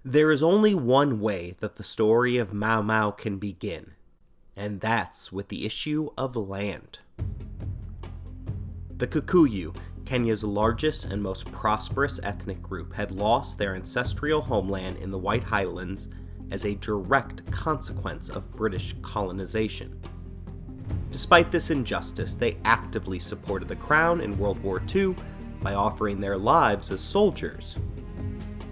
There is only one way that the story of Mau Mau can begin, and that's with the issue of land. The Kikuyu, Kenya's largest and most prosperous ethnic group, had lost their ancestral homeland in the White Highlands as a direct consequence of British colonization. Despite this injustice, they actively supported the Crown in World War II by offering their lives as soldiers,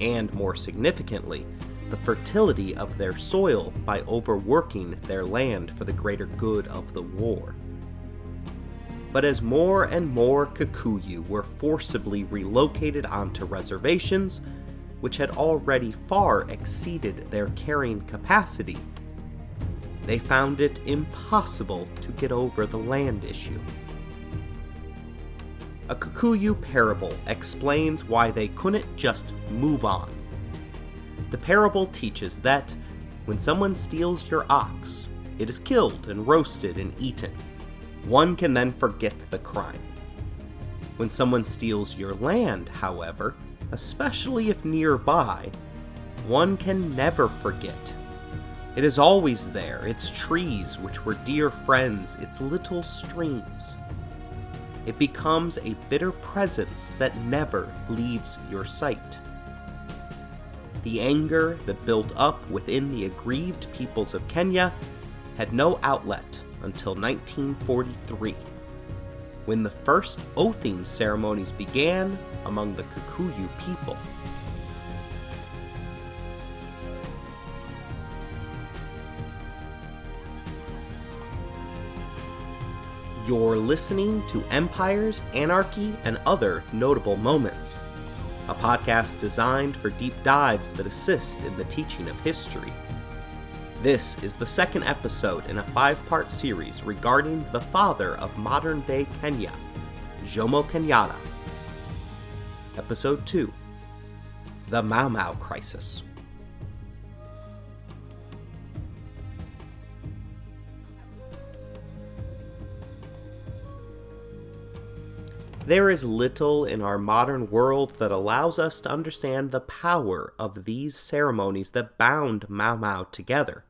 and more significantly, the fertility of their soil by overworking their land for the greater good of the war. But as more and more Kikuyu were forcibly relocated onto reservations, which had already far exceeded their carrying capacity, they found it impossible to get over the land issue. A Kikuyu parable explains why they couldn't just move on. The parable teaches that when someone steals your ox, it is killed and roasted and eaten. One can then forget the crime. When someone steals your land, however, especially if nearby, one can never forget. It is always there, its trees, which were dear friends, its little streams. It becomes a bitter presence that never leaves your sight. The anger that built up within the aggrieved peoples of Kenya had no outlet until 1943, when the first oathing ceremonies began among the Kikuyu people. You're listening to Empires, Anarchy, and Other Notable Moments, a podcast designed for deep dives that assist in the teaching of history. This is the second episode in a 5-part series regarding the father of modern-day Kenya, Jomo Kenyatta. Episode 2, The Mau Mau Crisis. There is little in our modern world that allows us to understand the power of these ceremonies that bound Mau Mau together.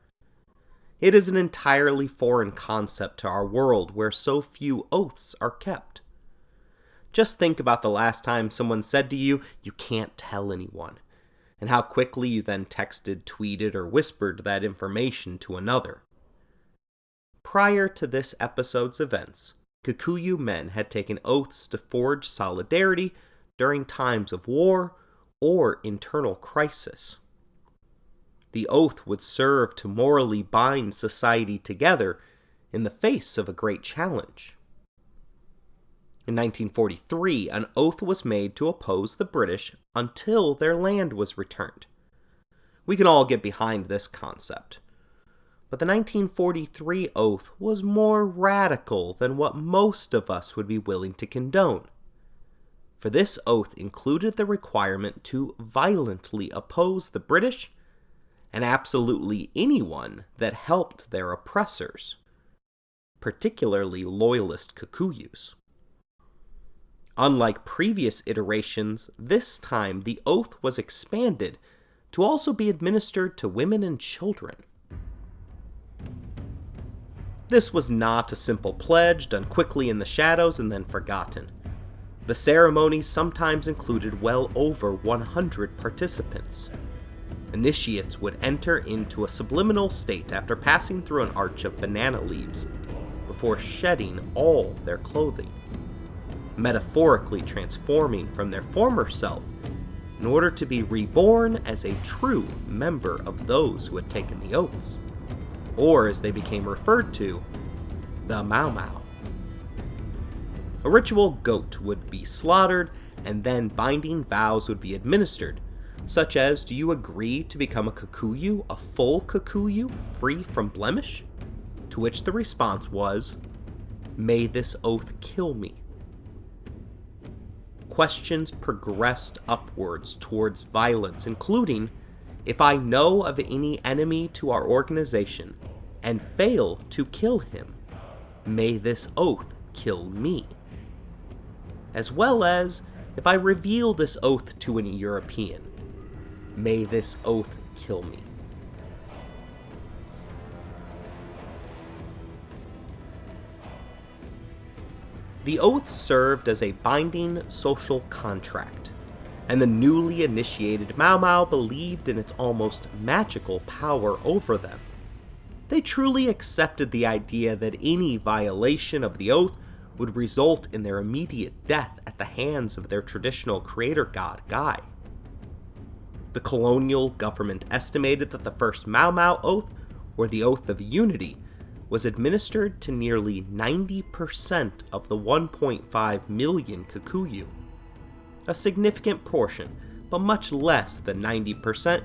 It is an entirely foreign concept to our world where so few oaths are kept. Just think about the last time someone said to you, "You can't tell anyone," and how quickly you then texted, tweeted, or whispered that information to another. Prior to this episode's events, Kikuyu men had taken oaths to forge solidarity during times of war or internal crisis. The oath would serve to morally bind society together in the face of a great challenge. In 1943, an oath was made to oppose the British until their land was returned. We can all get behind this concept. But the 1943 oath was more radical than what most of us would be willing to condone. For this oath included the requirement to violently oppose the British and absolutely anyone that helped their oppressors, particularly loyalist Kikuyus. Unlike previous iterations, this time the oath was expanded to also be administered to women and children. This was not a simple pledge done quickly in the shadows and then forgotten. The ceremony sometimes included well over 100 participants. Initiates would enter into a subliminal state after passing through an arch of banana leaves, before shedding all their clothing, metaphorically transforming from their former self in order to be reborn as a true member of those who had taken the oaths, or as they became referred to, the Mau Mau. A ritual goat would be slaughtered, and then binding vows would be administered, such as, do you agree to become a Kikuyu, a full Kikuyu, free from blemish? To which the response was, may this oath kill me. Questions progressed upwards towards violence, including, if I know of any enemy to our organization and fail to kill him, may this oath kill me. As well as, if I reveal this oath to any European, May this oath kill me. The oath served as a binding social contract, and the newly initiated Mau Mau believed in its almost magical power over them. They truly accepted the idea that any violation of the oath would result in their immediate death at the hands of their traditional creator god, Guy. The colonial government estimated that the first Mau Mau oath, or the Oath of Unity, was administered to nearly 90% of the 1.5 million Kikuyu. A significant portion, but much less than 90%,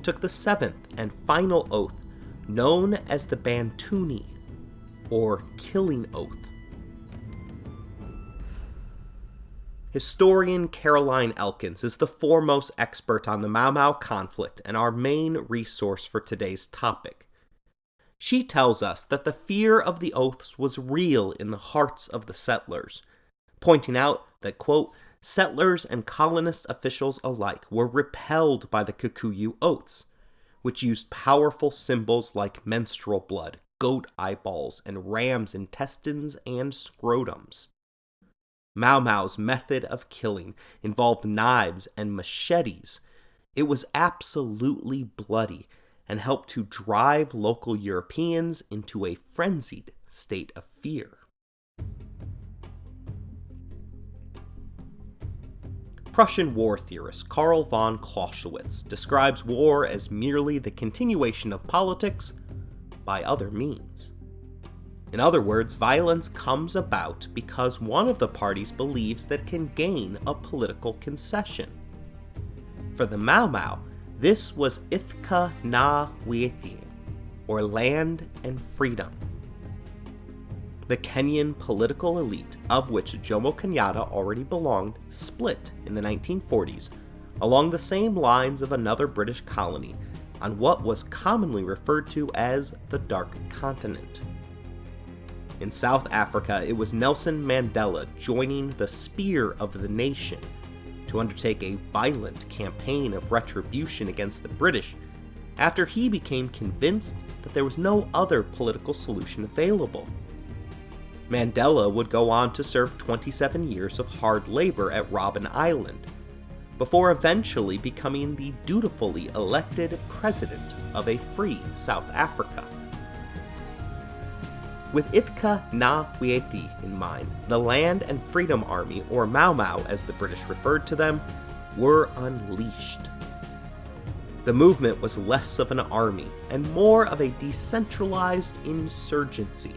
took the seventh and final oath, known as the Bantuni, or Killing Oath. Historian Caroline Elkins is the foremost expert on the Mau Mau conflict and our main resource for today's topic. She tells us that the fear of the oaths was real in the hearts of the settlers, pointing out that, quote, settlers and colonist officials alike were repelled by the Kikuyu oaths, which used powerful symbols like menstrual blood, goat eyeballs, and ram's intestines and scrotums. Mau Mau's method of killing involved knives and machetes. It was absolutely bloody and helped to drive local Europeans into a frenzied state of fear. Prussian war theorist Karl von Clausewitz describes war as merely the continuation of politics by other means. In other words, violence comes about because one of the parties believes that it can gain a political concession. For the Mau Mau, this was Ithka na Wieti, or land and freedom. The Kenyan political elite, of which Jomo Kenyatta already belonged, split in the 1940s along the same lines of another British colony on what was commonly referred to as the Dark Continent. In South Africa, it was Nelson Mandela joining the Spear of the Nation to undertake a violent campaign of retribution against the British after he became convinced that there was no other political solution available. Mandela would go on to serve 27 years of hard labor at Robben Island, before eventually becoming the dutifully elected president of a free South Africa. With Ithka na Wieti in mind, the Land and Freedom Army, or Mau Mau as the British referred to them, were unleashed. The movement was less of an army and more of a decentralized insurgency,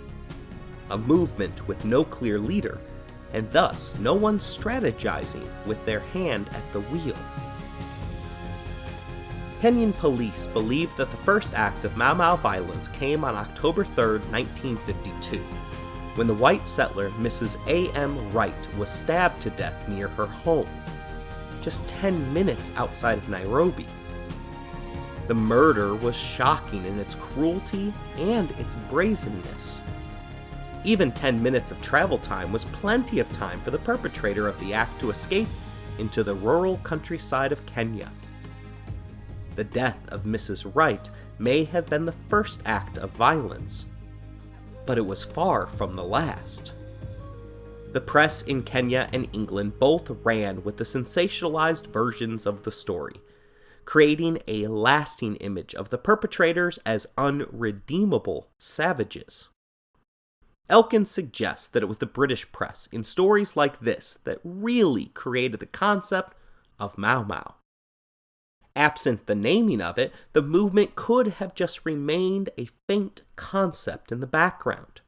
a movement with no clear leader, and thus no one strategizing with their hand at the wheel. Kenyan police believed that the first act of Mau Mau violence came on October 3, 1952, when the white settler Mrs. A.M. Wright was stabbed to death near her home, just 10 minutes outside of Nairobi. The murder was shocking in its cruelty and its brazenness. Even 10 minutes of travel time was plenty of time for the perpetrator of the act to escape into the rural countryside of Kenya. The death of Mrs. Wright may have been the first act of violence, but it was far from the last. The press in Kenya and England both ran with the sensationalized versions of the story, creating a lasting image of the perpetrators as unredeemable savages. Elkin suggests that it was the British press in stories like this that really created the concept of Mau Mau. Absent the naming of it, the movement could have just remained a faint concept in the background.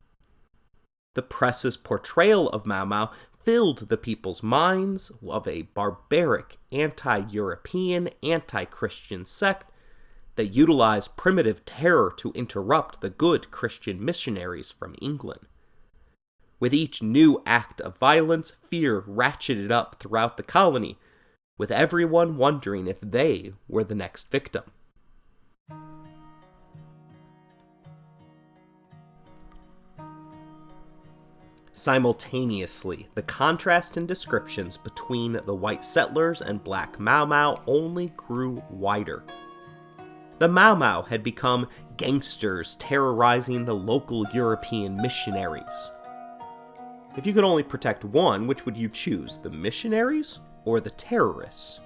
The press's portrayal of Mau Mau filled the people's minds of a barbaric, anti-European, anti-Christian sect that utilized primitive terror to interrupt the good Christian missionaries from England. With each new act of violence, fear ratcheted up throughout the colony, with everyone wondering if they were the next victim. Simultaneously, the contrast in descriptions between the white settlers and black Mau Mau only grew wider. The Mau Mau had become gangsters terrorizing the local European missionaries. If you could only protect one, which would you choose, the missionaries or the terrorists?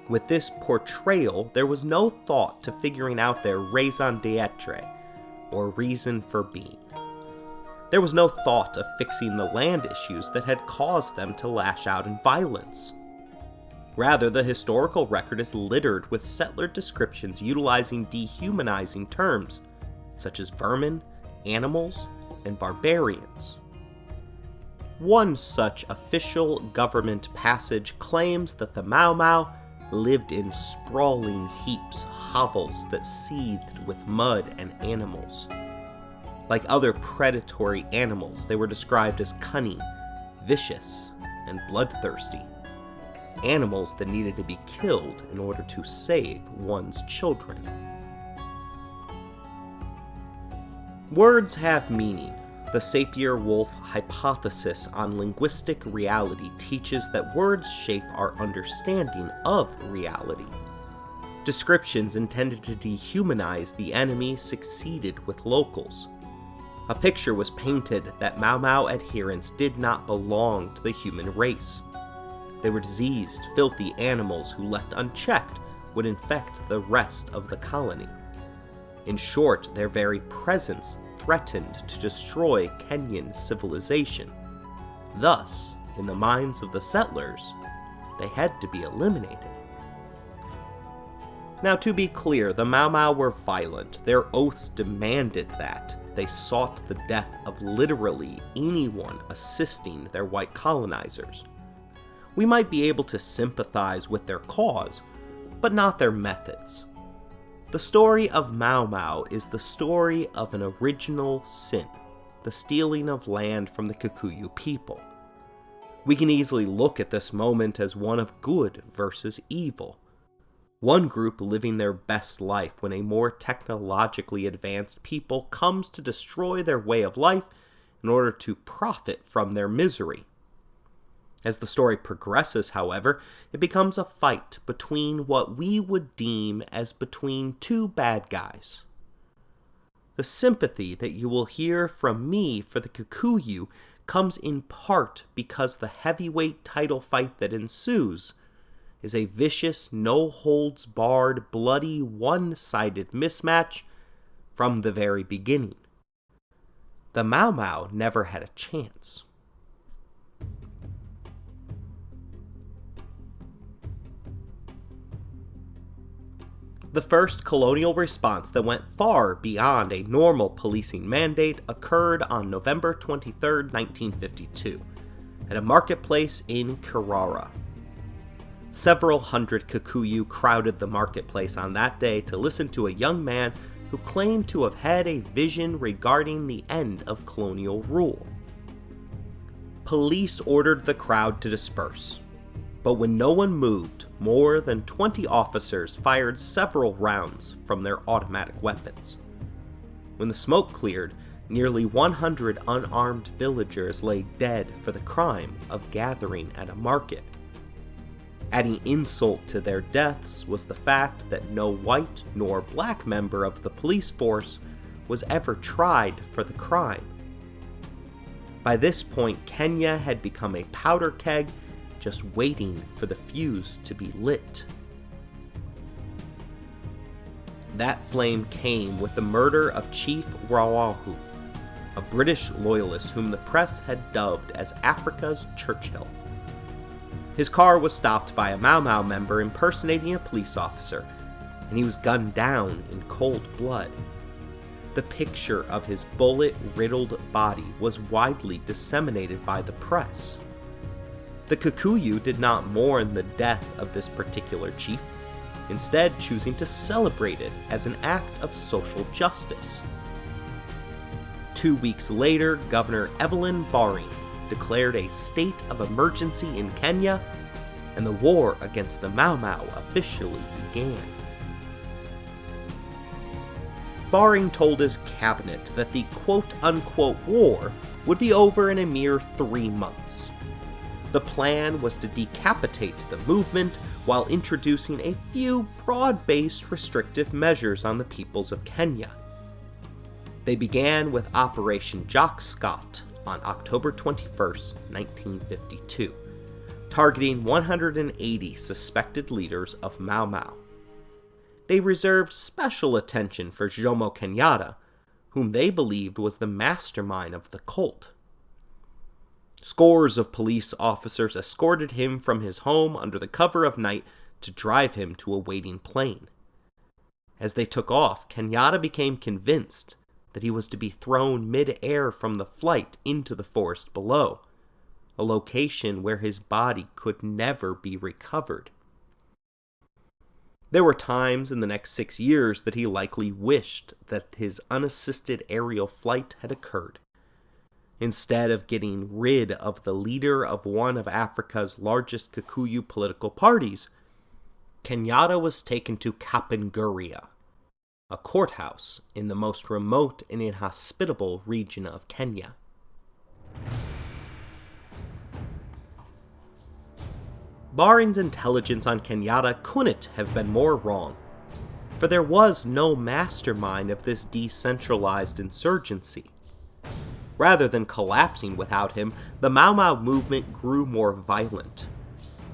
With this portrayal, there was no thought to figuring out their raison d'etre, or reason for being. There was no thought of fixing the land issues that had caused them to lash out in violence. Rather, the historical record is littered with settler descriptions utilizing dehumanizing terms, such as vermin, animals, and barbarians. One such official government passage claims that the Mau Mau lived in sprawling heaps, hovels that seethed with mud and animals. Like other predatory animals, they were described as cunning, vicious, and bloodthirsty. Animals that needed to be killed in order to save one's children. Words have meaning. The Sapir-Whorf hypothesis on linguistic reality teaches that words shape our understanding of reality. Descriptions intended to dehumanize the enemy succeeded with locals. A picture was painted that Mau Mau adherents did not belong to the human race. They were diseased, filthy animals who, left unchecked, would infect the rest of the colony. In short, their very presence threatened to destroy Kenyan civilization. Thus, in the minds of the settlers, they had to be eliminated. Now, to be clear, the Mau Mau were violent. Their oaths demanded that. They sought the death of literally anyone assisting their white colonizers. We might be able to sympathize with their cause, but not their methods. The story of Mau Mau is the story of an original sin, the stealing of land from the Kikuyu people. We can easily look at this moment as one of good versus evil. One group living their best life when a more technologically advanced people comes to destroy their way of life in order to profit from their misery. As the story progresses, however, it becomes a fight between what we would deem as between two bad guys. The sympathy that you will hear from me for the Kikuyu comes in part because the heavyweight title fight that ensues is a vicious, no-holds-barred, bloody, one-sided mismatch from the very beginning. The Mau Mau never had a chance. The first colonial response that went far beyond a normal policing mandate occurred on November 23, 1952, at a marketplace in Kerara. Several hundred Kikuyu crowded the marketplace on that day to listen to a young man who claimed to have had a vision regarding the end of colonial rule. Police ordered the crowd to disperse, but when no one moved, more than 20 officers fired several rounds from their automatic weapons. When the smoke cleared, nearly 100 unarmed villagers lay dead for the crime of gathering at a market. Adding insult to their deaths was the fact that no white nor black member of the police force was ever tried for the crime. By this point, Kenya had become a powder keg, just waiting for the fuse to be lit. That flame came with the murder of Chief Rawahu, a British loyalist whom the press had dubbed as Africa's Churchill. His car was stopped by a Mau Mau member impersonating a police officer, and he was gunned down in cold blood. The picture of his bullet-riddled body was widely disseminated by the press. The Kikuyu did not mourn the death of this particular chief, instead choosing to celebrate it as an act of social justice. 2 weeks later, Governor Evelyn Baring declared a state of emergency in Kenya, and the war against the Mau Mau officially began. Baring told his cabinet that the quote-unquote war would be over in a mere 3 months. The plan was to decapitate the movement while introducing a few broad-based restrictive measures on the peoples of Kenya. They began with Operation Jock Scott on October 21, 1952, targeting 180 suspected leaders of Mau Mau. They reserved special attention for Jomo Kenyatta, whom they believed was the mastermind of the cult. Scores of police officers escorted him from his home under the cover of night to drive him to a waiting plane. As they took off, Kenyatta became convinced that he was to be thrown mid-air from the flight into the forest below, a location where his body could never be recovered. There were times in the next 6 years that he likely wished that his unassisted aerial flight had occurred. Instead of getting rid of the leader of one of Africa's largest Kikuyu political parties, Kenyatta was taken to Kapenguria, a courthouse in the most remote and inhospitable region of Kenya. Baring's intelligence on Kenyatta couldn't have been more wrong, for there was no mastermind of this decentralized insurgency. Rather than collapsing without him, the Mau Mau movement grew more violent.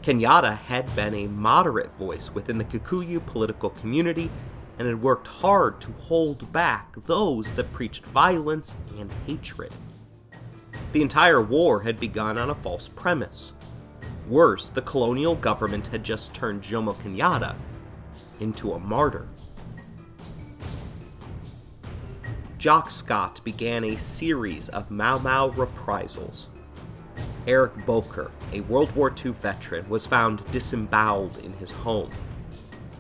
Kenyatta had been a moderate voice within the Kikuyu political community and had worked hard to hold back those that preached violence and hatred. The entire war had begun on a false premise. Worse, the colonial government had just turned Jomo Kenyatta into a martyr. Jock Scott began a series of Mau Mau reprisals. Eric Boker, a World War II veteran, was found disemboweled in his home.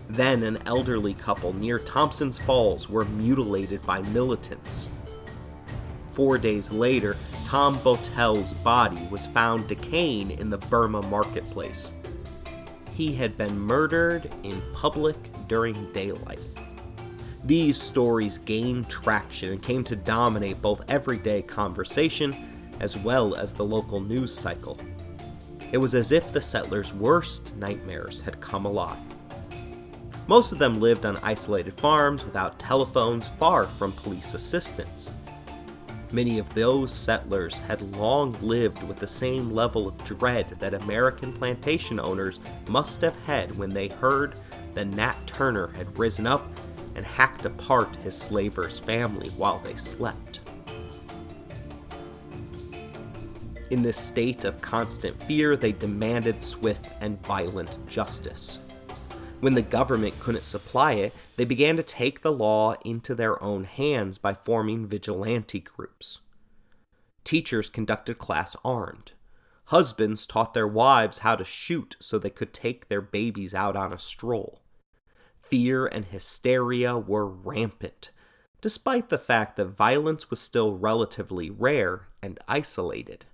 Then an elderly couple near Thompson's Falls were mutilated by militants. 4 days later, Tom Botel's body was found decaying in the Burma marketplace. He had been murdered in public during daylight. These stories gained traction and came to dominate both everyday conversation as well as the local news cycle. It was as if the settlers' worst nightmares had come alive. Most of them lived on isolated farms without telephones, far from police assistance. Many of those settlers had long lived with the same level of dread that American plantation owners must have had when they heard that Nat Turner had risen up and hacked apart his slaver's family while they slept. In this state of constant fear, they demanded swift and violent justice. When the government couldn't supply it, they began to take the law into their own hands by forming vigilante groups. Teachers conducted class armed. Husbands taught their wives how to shoot so they could take their babies out on a stroll. Fear and hysteria were rampant, despite the fact that violence was still relatively rare and isolated.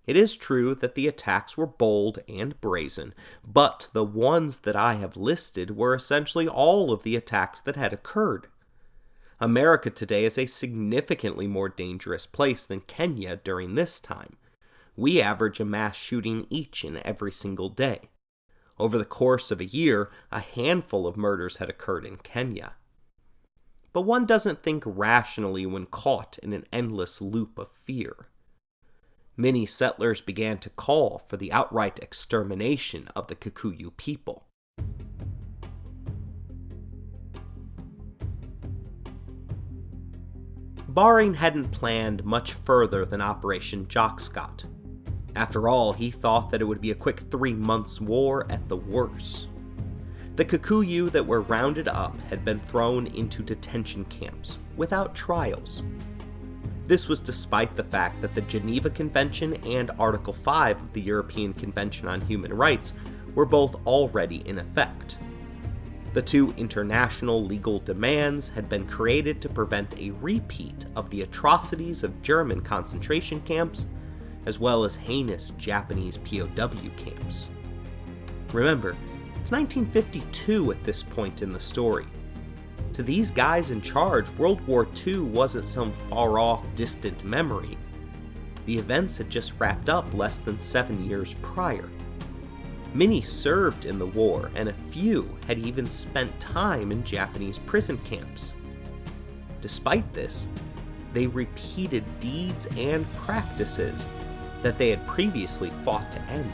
It is true that the attacks were bold and brazen, but the ones that I have listed were essentially all of the attacks that had occurred. America today is a significantly more dangerous place than Kenya during this time. We average a mass shooting each and every single day. Over the course of a year, a handful of murders had occurred in Kenya. But one doesn't think rationally when caught in an endless loop of fear. Many settlers began to call for the outright extermination of the Kikuyu people. Baring hadn't planned much further than Operation Jock Scott. After all, he thought that it would be a quick 3 months war at the worst. The Kikuyu that were rounded up had been thrown into detention camps without trials. This was despite the fact that the Geneva Convention and Article 5 of the European Convention on Human Rights were both already in effect. The two international legal demands had been created to prevent a repeat of the atrocities of German concentration camps, as well as heinous Japanese POW camps. Remember, it's 1952 at this point in the story. To these guys in charge, World War II wasn't some far-off, distant memory. The events had just wrapped up less than 7 years prior. Many served in the war, and a few had even spent time in Japanese prison camps. Despite this, they repeated deeds and practices that they had previously fought to end.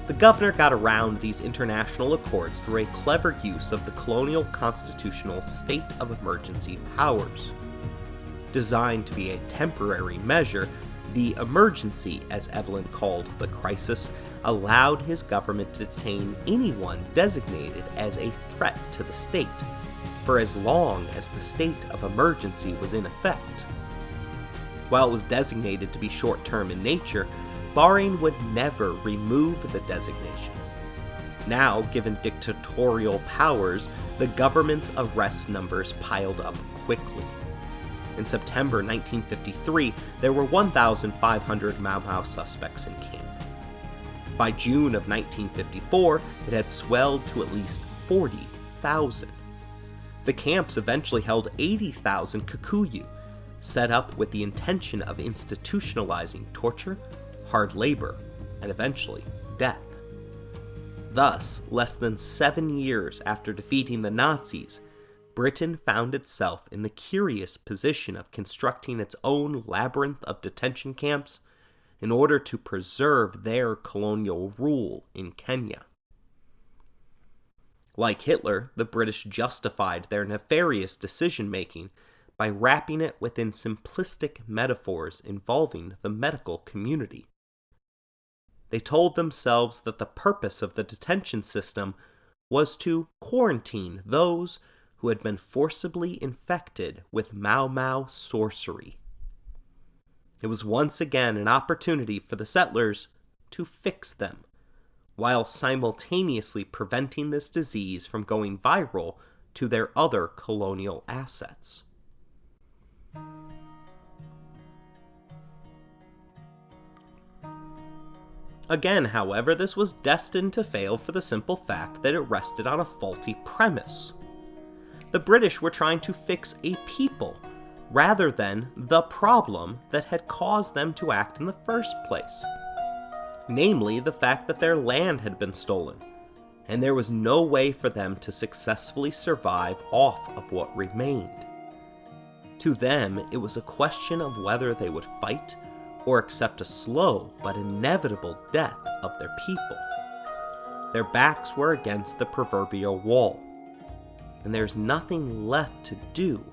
The governor got around these international accords through a clever use of the colonial constitutional state of emergency powers. Designed to be a temporary measure, the emergency, as Evelyn called the crisis, allowed his government to detain anyone designated as a threat to the state, for as long as the state of emergency was in effect. While it was designated to be short-term in nature, barring would never remove the designation. Now, given dictatorial powers, the government's arrest numbers piled up quickly. In September 1953, there were 1,500 Mau Mau suspects in camp. By June of 1954, it had swelled to at least 40,000. The camps eventually held 80,000 Kikuyu, set up with the intention of institutionalizing torture, hard labor, and eventually death. Thus, less than 7 years after defeating the Nazis, Britain found itself in the curious position of constructing its own labyrinth of detention camps in order to preserve their colonial rule in Kenya. Like Hitler, the British justified their nefarious decision-making by wrapping it within simplistic metaphors involving the medical community. They told themselves that the purpose of the detention system was to quarantine those who had been forcibly infected with Mau Mau sorcery. It was once again an opportunity for the settlers to fix them, while simultaneously preventing this disease from going viral to their other colonial assets. Again, however, this was destined to fail for the simple fact that it rested on a faulty premise. The British were trying to fix a people, rather than the problem that had caused them to act in the first place. Namely, the fact that their land had been stolen, and there was no way for them to successfully survive off of what remained. To them, it was a question of whether they would fight or accept a slow but inevitable death of their people. Their backs were against the proverbial wall, and there's nothing left to do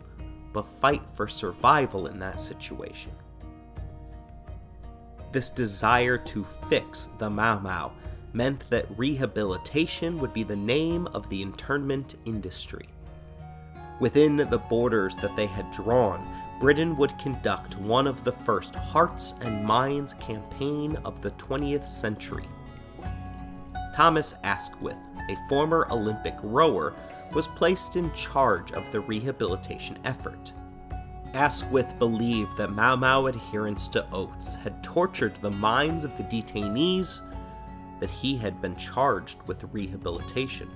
but fight for survival in that situation. This desire to fix the Mau Mau meant that rehabilitation would be the name of the internment industry. Within the borders that they had drawn, Britain would conduct one of the first hearts and minds campaign of the 20th century. Thomas Asquith, a former Olympic rower, was placed in charge of the rehabilitation effort. Asquith believed that Mau Mau adherence to oaths had tortured the minds of the detainees, that he had been charged with rehabilitation.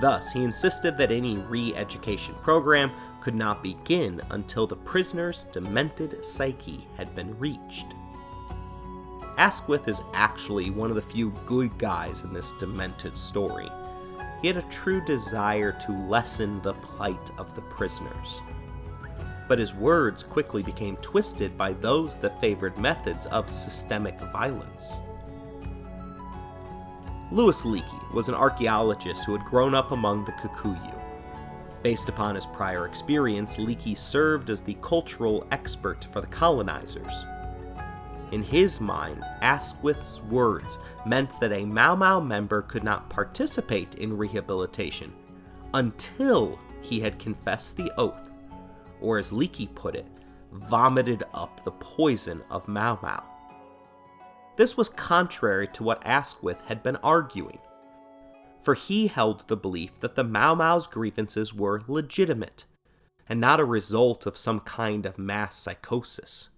Thus, he insisted that any re-education program could not begin until the prisoner's demented psyche had been reached. Asquith is actually one of the few good guys in this demented story. He had a true desire to lessen the plight of the prisoners. But his words quickly became twisted by those that favored methods of systemic violence. Louis Leakey was an archaeologist who had grown up among the Kikuyu. Based upon his prior experience, Leakey served as the cultural expert for the colonizers. In his mind, Asquith's words meant that a Mau Mau member could not participate in rehabilitation until he had confessed the oath, or as Leakey put it, vomited up the poison of Mau Mau. This was contrary to what Asquith had been arguing, for he held the belief that the Mau Mau's grievances were legitimate, and not a result of some kind of mass psychosis.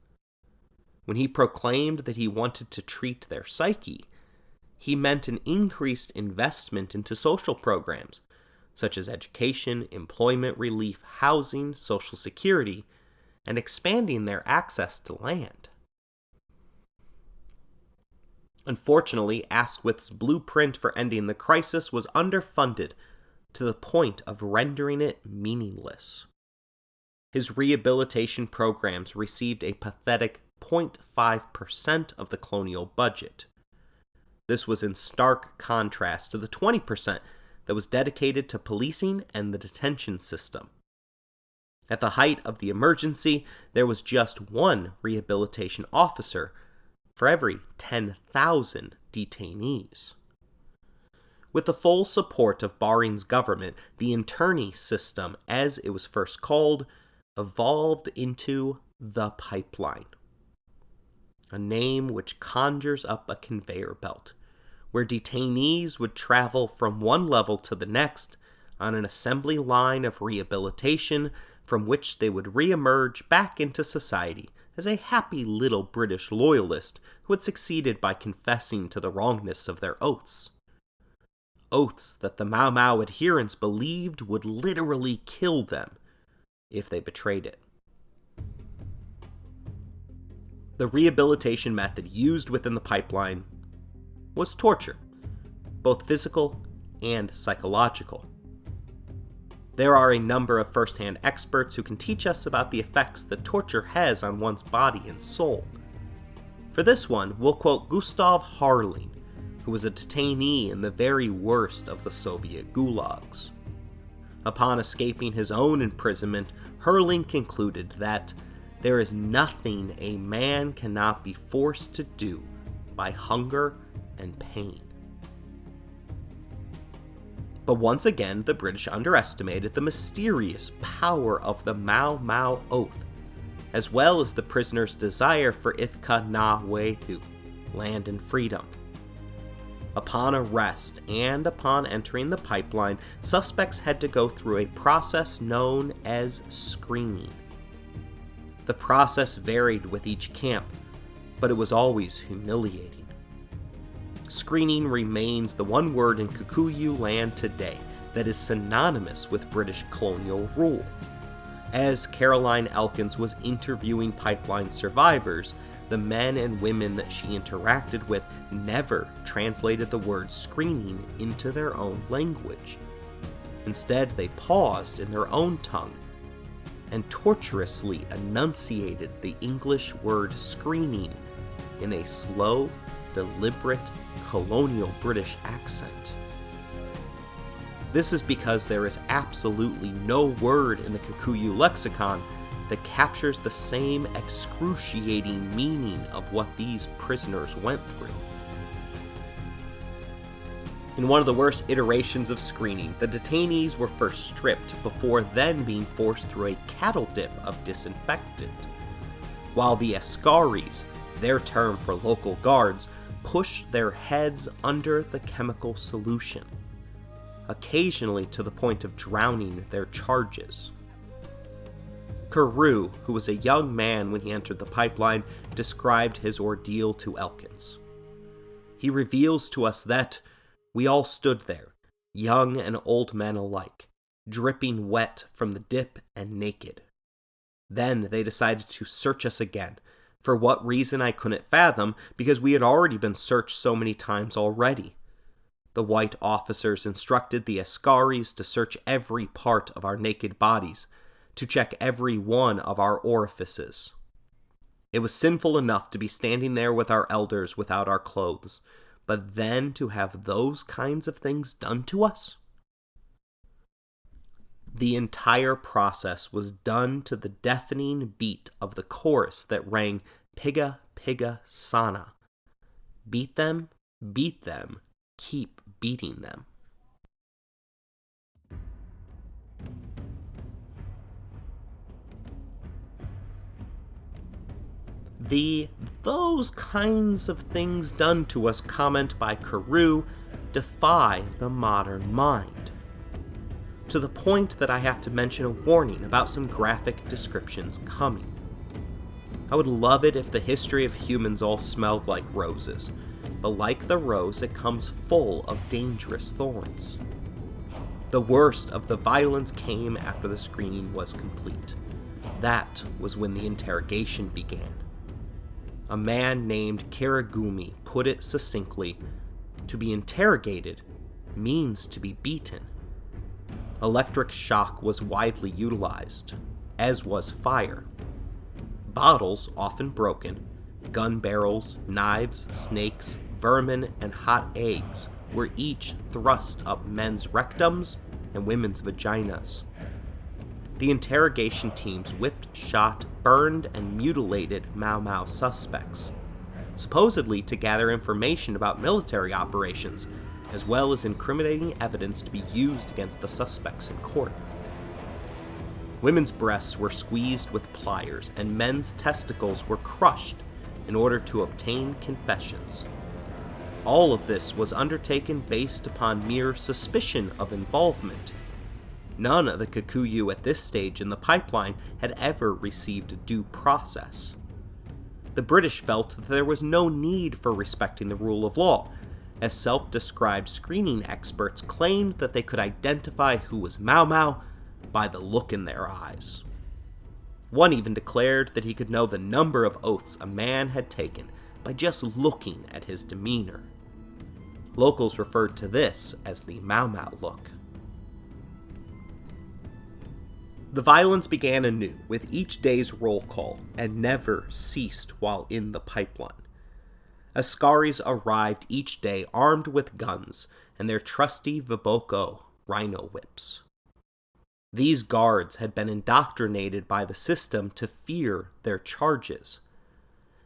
When he proclaimed that he wanted to treat their psyche, He meant an increased investment into social programs, such as education, employment relief, housing, social security, and expanding their access to land. Unfortunately, Asquith's blueprint for ending the crisis was underfunded to the point of rendering it meaningless. His rehabilitation programs received a pathetic 0.5% of the colonial budget. This was in stark contrast to the 20% that was dedicated to policing and the detention system. At the height of the emergency, there was just one rehabilitation officer for every 10,000 detainees. With the full support of Bahrain's government, the internee system, as it was first called, evolved into the pipeline, a name which conjures up a conveyor belt, where detainees would travel from one level to the next on an assembly line of rehabilitation from which they would re-emerge back into society as a happy little British loyalist who had succeeded by confessing to the wrongness of their oaths. Oaths that the Mau Mau adherents believed would literally kill them if they betrayed it. The rehabilitation method used within the pipeline was torture, both physical and psychological. There are a number of first-hand experts who can teach us about the effects that torture has on one's body and soul. For this one, we'll quote Gustav Harling, who was a detainee in the very worst of the Soviet gulags. Upon escaping his own imprisonment, Harling concluded that there is nothing a man cannot be forced to do by hunger and pain. But once again, the British underestimated the mysterious power of the Mau Mau Oath, as well as the prisoners' desire for Ithka Na Weithu, land and freedom. Upon arrest and upon entering the pipeline, suspects had to go through a process known as screening. The process varied with each camp, but it was always humiliating. Screening remains the one word in Kikuyu land today that is synonymous with British colonial rule. As Caroline Elkins was interviewing pipeline survivors, the men and women that she interacted with never translated the word screening into their own language. Instead, they paused in their own tongue and tortuously enunciated the English word screening in a slow, deliberate, colonial British accent. This is because there is absolutely no word in the Kikuyu lexicon that captures the same excruciating meaning of what these prisoners went through. In one of the worst iterations of screening, the detainees were first stripped before then being forced through a cattle dip of disinfectant, while the askaris, their term for local guards, pushed their heads under the chemical solution, occasionally to the point of drowning their charges. Carew, who was a young man when he entered the pipeline, described his ordeal to Elkins. He reveals to us that we all stood there, young and old men alike, dripping wet from the dip and naked. Then they decided to search us again. For what reason I couldn't fathom, because we had already been searched so many times already. The white officers instructed the askaris to search every part of our naked bodies, to check every one of our orifices. It was sinful enough to be standing there with our elders without our clothes, but then to have those kinds of things done to us? The entire process was done to the deafening beat of the chorus that rang Piga Piga Sana. Beat them, keep beating them. The "those kinds of things done to us" comment by Carew defy the modern mind, to the point that I have to mention a warning about some graphic descriptions coming. I would love it if the history of humans all smelled like roses, but like the rose, it comes full of dangerous thorns. The worst of the violence came after the screening was complete. That was when the interrogation began. A man named Kirigumi put it succinctly, "To be interrogated means to be beaten." Electric shock was widely utilized, as was fire. Bottles, often broken, gun barrels, knives, snakes, vermin, and hot eggs were each thrust up men's rectums and women's vaginas. The interrogation teams whipped, shot, burned, and mutilated Mau Mau suspects, supposedly to gather information about military operations, as well as incriminating evidence to be used against the suspects in court. Women's breasts were squeezed with pliers, and men's testicles were crushed in order to obtain confessions. All of this was undertaken based upon mere suspicion of involvement. None of the Kikuyu at this stage in the pipeline had ever received due process. The British felt that there was no need for respecting the rule of law, as self-described screening experts claimed that they could identify who was Mau Mau by the look in their eyes. One even declared that he could know the number of oaths a man had taken by just looking at his demeanor. Locals referred to this as the Mau Mau look. The violence began anew with each day's roll call and never ceased while in the pipeline. Askaris arrived each day armed with guns and their trusty Viboko rhino whips. These guards had been indoctrinated by the system to fear their charges.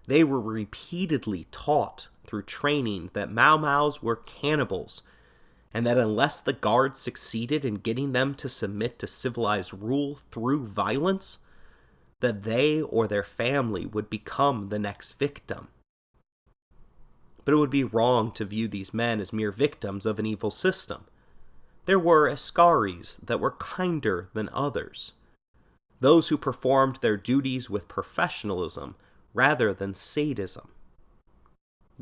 They were repeatedly taught through training that Mau Maus were cannibals, and that unless the guards succeeded in getting them to submit to civilized rule through violence, that they or their family would become the next victim. But it would be wrong to view these men as mere victims of an evil system. There were Askaris that were kinder than others, those who performed their duties with professionalism rather than sadism.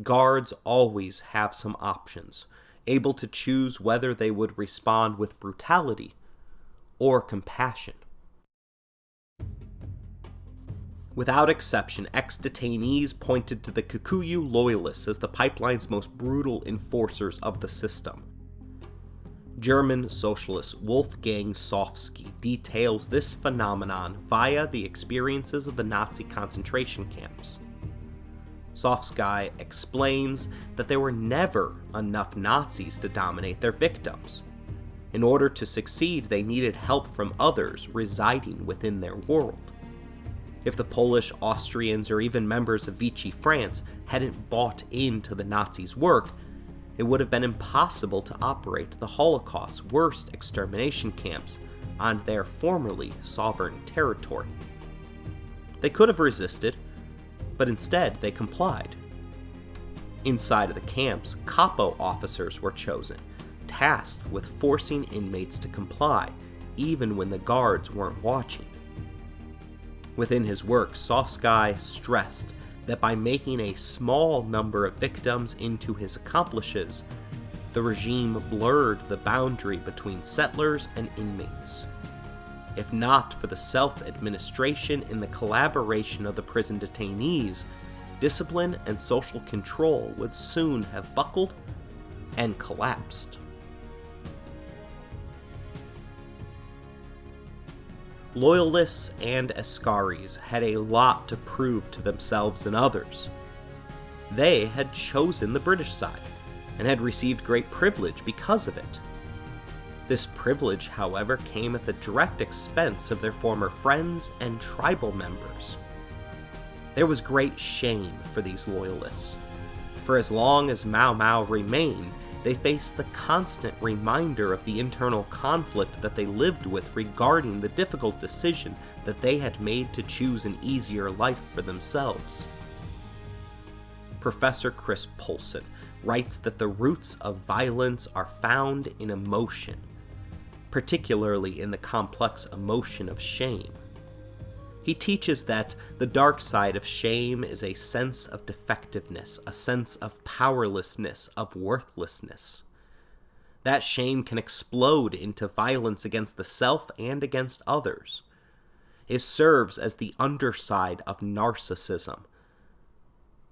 Guards always have some options, able to choose whether they would respond with brutality or compassion. Without exception, ex-detainees pointed to the Kikuyu loyalists as the pipeline's most brutal enforcers of the system. German socialist Wolfgang Sofsky details this phenomenon via the experiences of the Nazi concentration camps. Sofsky explains that there were never enough Nazis to dominate their victims. In order to succeed, they needed help from others residing within their world. If the Polish, Austrians, or even members of Vichy France hadn't bought into the Nazis' work, it would have been impossible to operate the Holocaust's worst extermination camps on their formerly sovereign territory. They could have resisted, but instead they complied. Inside of the camps, capo officers were chosen, tasked with forcing inmates to comply, even when the guards weren't watching. Within his work, Sofsky stressed that by making a small number of victims into his accomplices, the regime blurred the boundary between settlers and inmates. If not for the self-administration and the collaboration of the prison detainees, discipline and social control would soon have buckled and collapsed. Loyalists and Askaris had a lot to prove to themselves and others. They had chosen the British side, and had received great privilege because of it. This privilege, however, came at the direct expense of their former friends and tribal members. There was great shame for these loyalists. For as long as Mau Mau remained, they faced the constant reminder of the internal conflict that they lived with regarding the difficult decision that they had made to choose an easier life for themselves. Professor Chris Poulsen writes that the roots of violence are found in emotion, particularly in the complex emotion of shame. He teaches that the dark side of shame is a sense of defectiveness, a sense of powerlessness, of worthlessness. That shame can explode into violence against the self and against others. It serves as the underside of narcissism.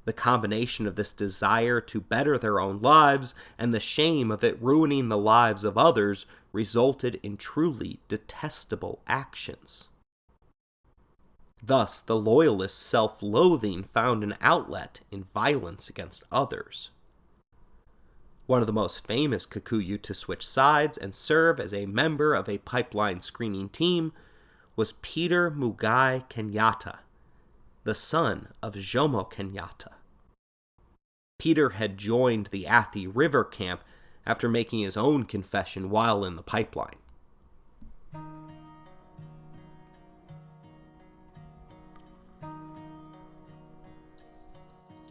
The combination of this desire to better their own lives and the shame of it ruining the lives of others resulted in truly detestable actions. Thus, the loyalists' self-loathing found an outlet in violence against others. One of the most famous Kikuyu to switch sides and serve as a member of a pipeline screening team was Peter Mugai Kenyatta, the son of Jomo Kenyatta. Peter had joined the Athi River camp after making his own confession while in the pipeline.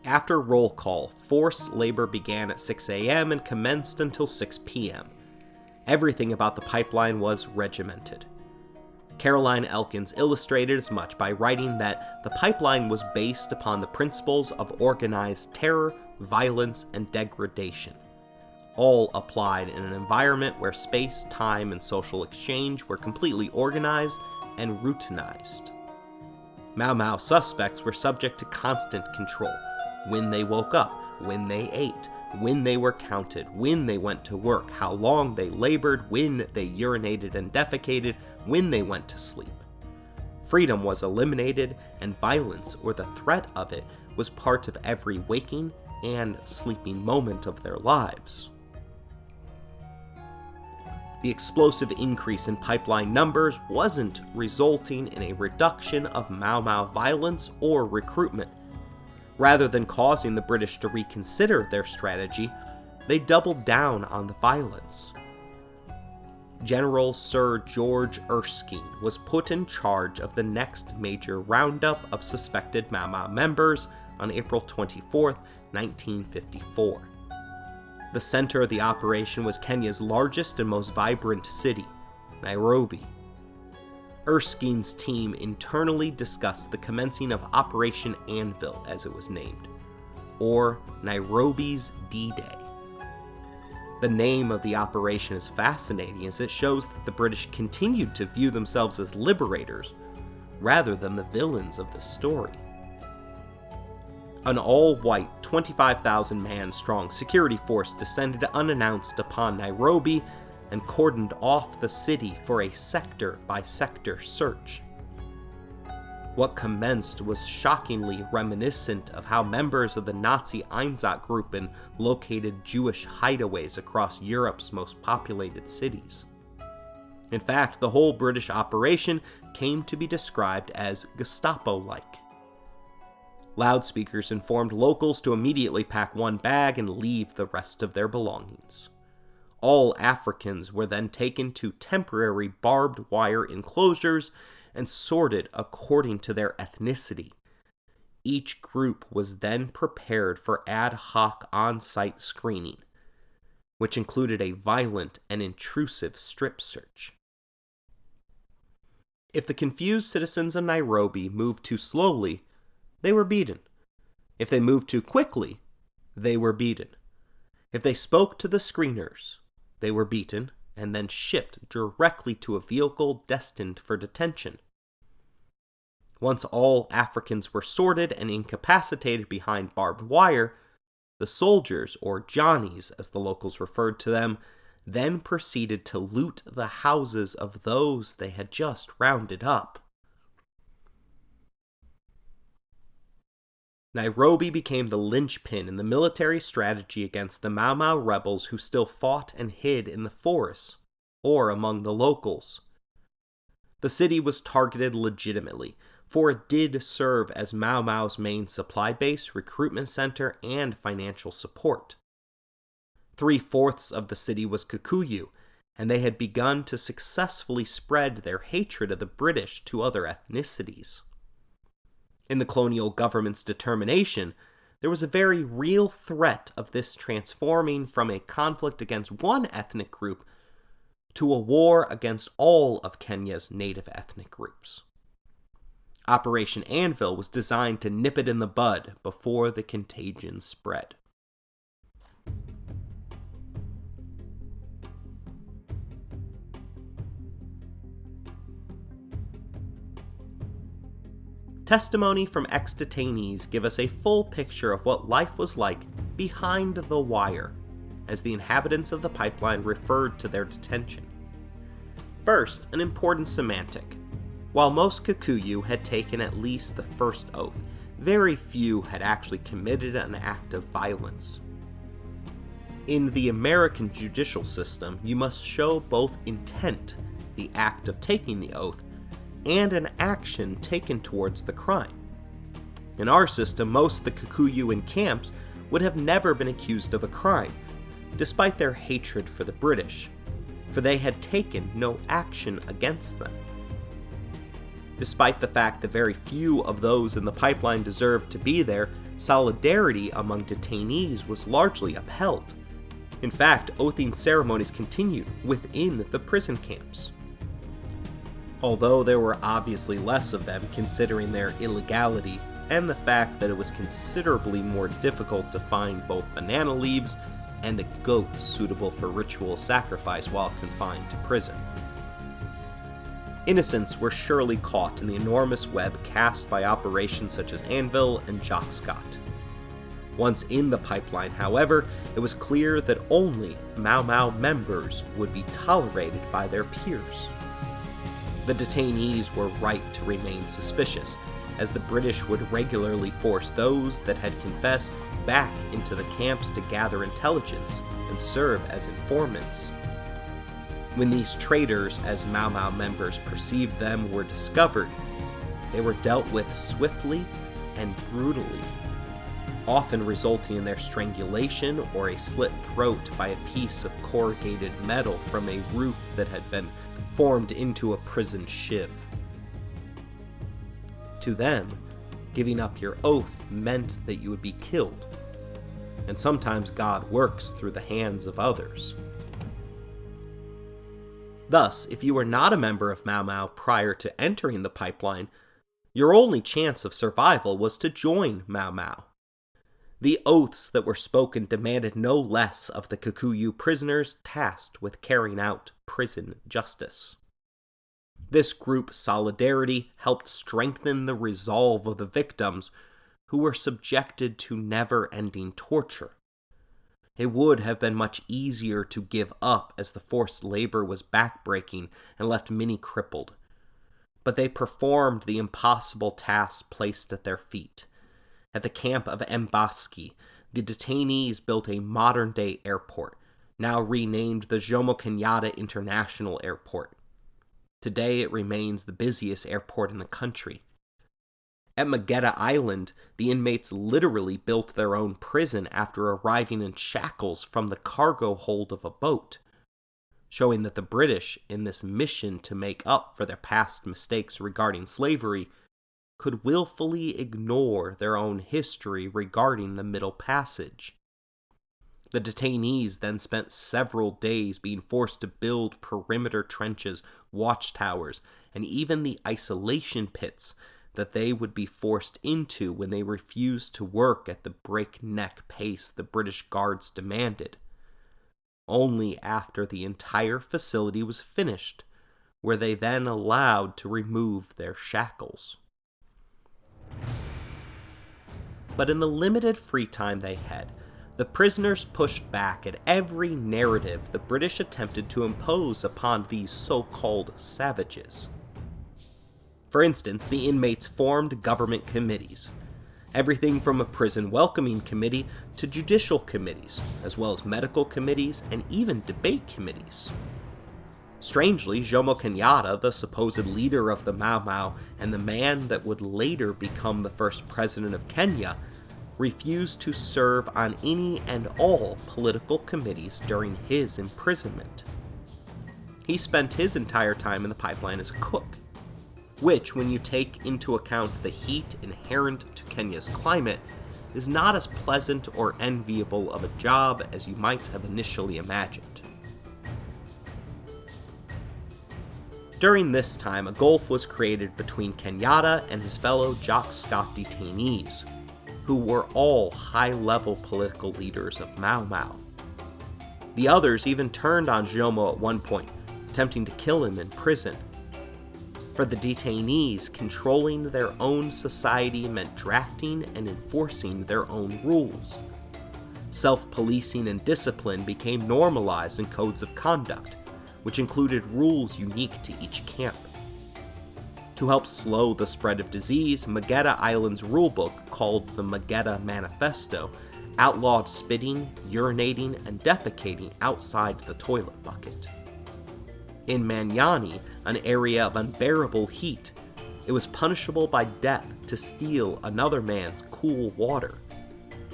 After roll call, forced labor began at 6 a.m. and commenced until 6 p.m. Everything about the pipeline was regimented. Caroline Elkins illustrated as much by writing that the pipeline was based upon the principles of organized terror, violence, and degradation, all applied in an environment where space, time, and social exchange were completely organized and routinized. Mau Mau suspects were subject to constant control: when they woke up, when they ate, when they were counted, when they went to work, how long they labored, when they urinated and defecated, when they went to sleep. Freedom was eliminated, and violence, or the threat of it, was part of every waking and sleeping moment of their lives. The explosive increase in pipeline numbers wasn't resulting in a reduction of Mau Mau violence or recruitment. Rather than causing the British to reconsider their strategy, they doubled down on the violence. General Sir George Erskine was put in charge of the next major roundup of suspected Mau Mau members on April 24, 1954. The center of the operation was Kenya's largest and most vibrant city, Nairobi. Erskine's team internally discussed the commencing of Operation Anvil, as it was named, or Nairobi's D-Day. The name of the operation is fascinating as it shows that the British continued to view themselves as liberators rather than the villains of the story. An all-white, 25,000-man strong security force descended unannounced upon Nairobi and cordoned off the city for a sector-by-sector search. What commenced was shockingly reminiscent of how members of the Nazi Einsatzgruppen located Jewish hideaways across Europe's most populated cities. In fact, the whole British operation came to be described as Gestapo-like. Loudspeakers informed locals to immediately pack one bag and leave the rest of their belongings. All Africans were then taken to temporary barbed wire enclosures and sorted according to their ethnicity. Each group was then prepared for ad hoc on-site screening, which included a violent and intrusive strip search. If the confused citizens of Nairobi moved too slowly, they were beaten. If they moved too quickly, they were beaten. If they spoke to the screeners, they were beaten and then shipped directly to a vehicle destined for detention. Once all Africans were sorted and incapacitated behind barbed wire, the soldiers, or Johnnies as the locals referred to them, then proceeded to loot the houses of those they had just rounded up. Nairobi became the linchpin in the military strategy against the Mau Mau rebels who still fought and hid in the forests, or among the locals. The city was targeted legitimately, for it did serve as Mau Mau's main supply base, recruitment center, and financial support. 3/4 of the city was Kikuyu, and they had begun to successfully spread their hatred of the British to other ethnicities. In the colonial government's determination, there was a very real threat of this transforming from a conflict against one ethnic group to a war against all of Kenya's native ethnic groups. Operation Anvil was designed to nip it in the bud before the contagion spread. Testimony from ex-detainees give us a full picture of what life was like behind the wire, as the inhabitants of the pipeline referred to their detention. First, an important semantic. While most Kikuyu had taken at least the first oath, very few had actually committed an act of violence. In the American judicial system, you must show both intent, the act of taking the oath, and an action taken towards the crime. In our system, most of the Kikuyu in camps would have never been accused of a crime, despite their hatred for the British, for they had taken no action against them. Despite the fact that very few of those in the pipeline deserved to be there, solidarity among detainees was largely upheld. In fact, oathing ceremonies continued within the prison camps. Although there were obviously less of them considering their illegality and the fact that it was considerably more difficult to find both banana leaves and a goat suitable for ritual sacrifice while confined to prison. Innocents were surely caught in the enormous web cast by operations such as Anvil and Jock Scott. Once in the pipeline, however, it was clear that only Mau Mau members would be tolerated by their peers. The detainees were right to remain suspicious, as the British would regularly force those that had confessed back into the camps to gather intelligence and serve as informants. When these traitors, as Mau Mau members perceived them, were discovered, they were dealt with swiftly and brutally, often resulting in their strangulation or a slit throat by a piece of corrugated metal from a roof that had been formed into a prison shiv. To them, giving up your oath meant that you would be killed, and sometimes God works through the hands of others. Thus, if you were not a member of Mau Mau prior to entering the pipeline, your only chance of survival was to join Mau Mau. The oaths that were spoken demanded no less of the Kikuyu prisoners tasked with carrying out prison justice. This group solidarity helped strengthen the resolve of the victims who were subjected to never-ending torture. It would have been much easier to give up as the forced labor was backbreaking and left many crippled, but they performed the impossible tasks placed at their feet. At the camp of Mbaski, the detainees built a modern-day airport, now renamed the Jomo Kenyatta International Airport. Today it remains the busiest airport in the country. At Magetta Island, the inmates literally built their own prison after arriving in shackles from the cargo hold of a boat, showing that the British, in this mission to make up for their past mistakes regarding slavery, could willfully ignore their own history regarding the Middle Passage. The detainees then spent several days being forced to build perimeter trenches, watchtowers, and even the isolation pits that they would be forced into when they refused to work at the breakneck pace the British guards demanded. Only after the entire facility was finished were they then allowed to remove their shackles. But in the limited free time they had, the prisoners pushed back at every narrative the British attempted to impose upon these so-called savages. For instance, the inmates formed government committees, everything from a prison welcoming committee to judicial committees, as well as medical committees and even debate committees. Strangely, Jomo Kenyatta, the supposed leader of the Mau Mau and the man that would later become the first president of Kenya, refused to serve on any and all political committees during his imprisonment. He spent his entire time in the pipeline as a cook, which, when you take into account the heat inherent to Kenya's climate, is not as pleasant or enviable of a job as you might have initially imagined. During this time, a gulf was created between Kenyatta and his fellow Jock Scott detainees, who were all high-level political leaders of Mau Mau. The others even turned on Jomo at one point, attempting to kill him in prison. For the detainees, controlling their own society meant drafting and enforcing their own rules. Self-policing and discipline became normalized in codes of conduct, which included rules unique to each camp. To help slow the spread of disease, Magetta Island's rulebook, called the Magetta Manifesto, outlawed spitting, urinating, and defecating outside the toilet bucket. In Manyani, an area of unbearable heat, it was punishable by death to steal another man's cool water,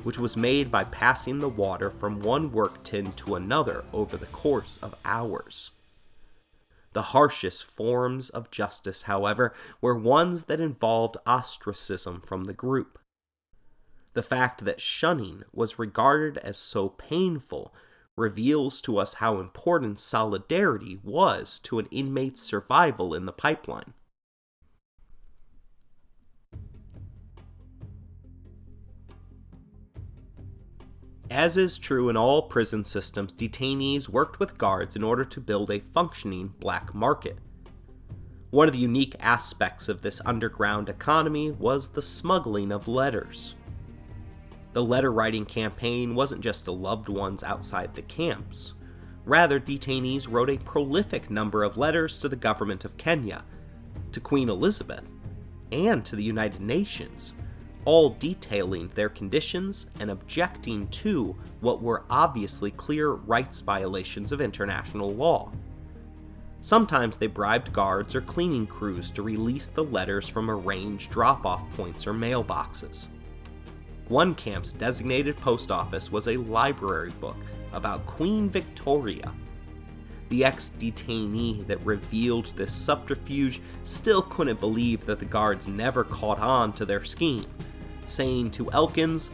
which was made by passing the water from one work tin to another over the course of hours. The harshest forms of justice, however, were ones that involved ostracism from the group. The fact that shunning was regarded as so painful reveals to us how important solidarity was to an inmate's survival in the pipeline. As is true in all prison systems, detainees worked with guards in order to build a functioning black market. One of the unique aspects of this underground economy was the smuggling of letters. The letter-writing campaign wasn't just to loved ones outside the camps. Rather, detainees wrote a prolific number of letters to the government of Kenya, to Queen Elizabeth, and to the United Nations, all detailing their conditions and objecting to what were obviously clear rights violations of international law. Sometimes they bribed guards or cleaning crews to release the letters from arranged drop-off points or mailboxes. One camp's designated post office was a library book about Queen Victoria. The ex-detainee that revealed this subterfuge still couldn't believe that the guards never caught on to their scheme, saying to Elkins,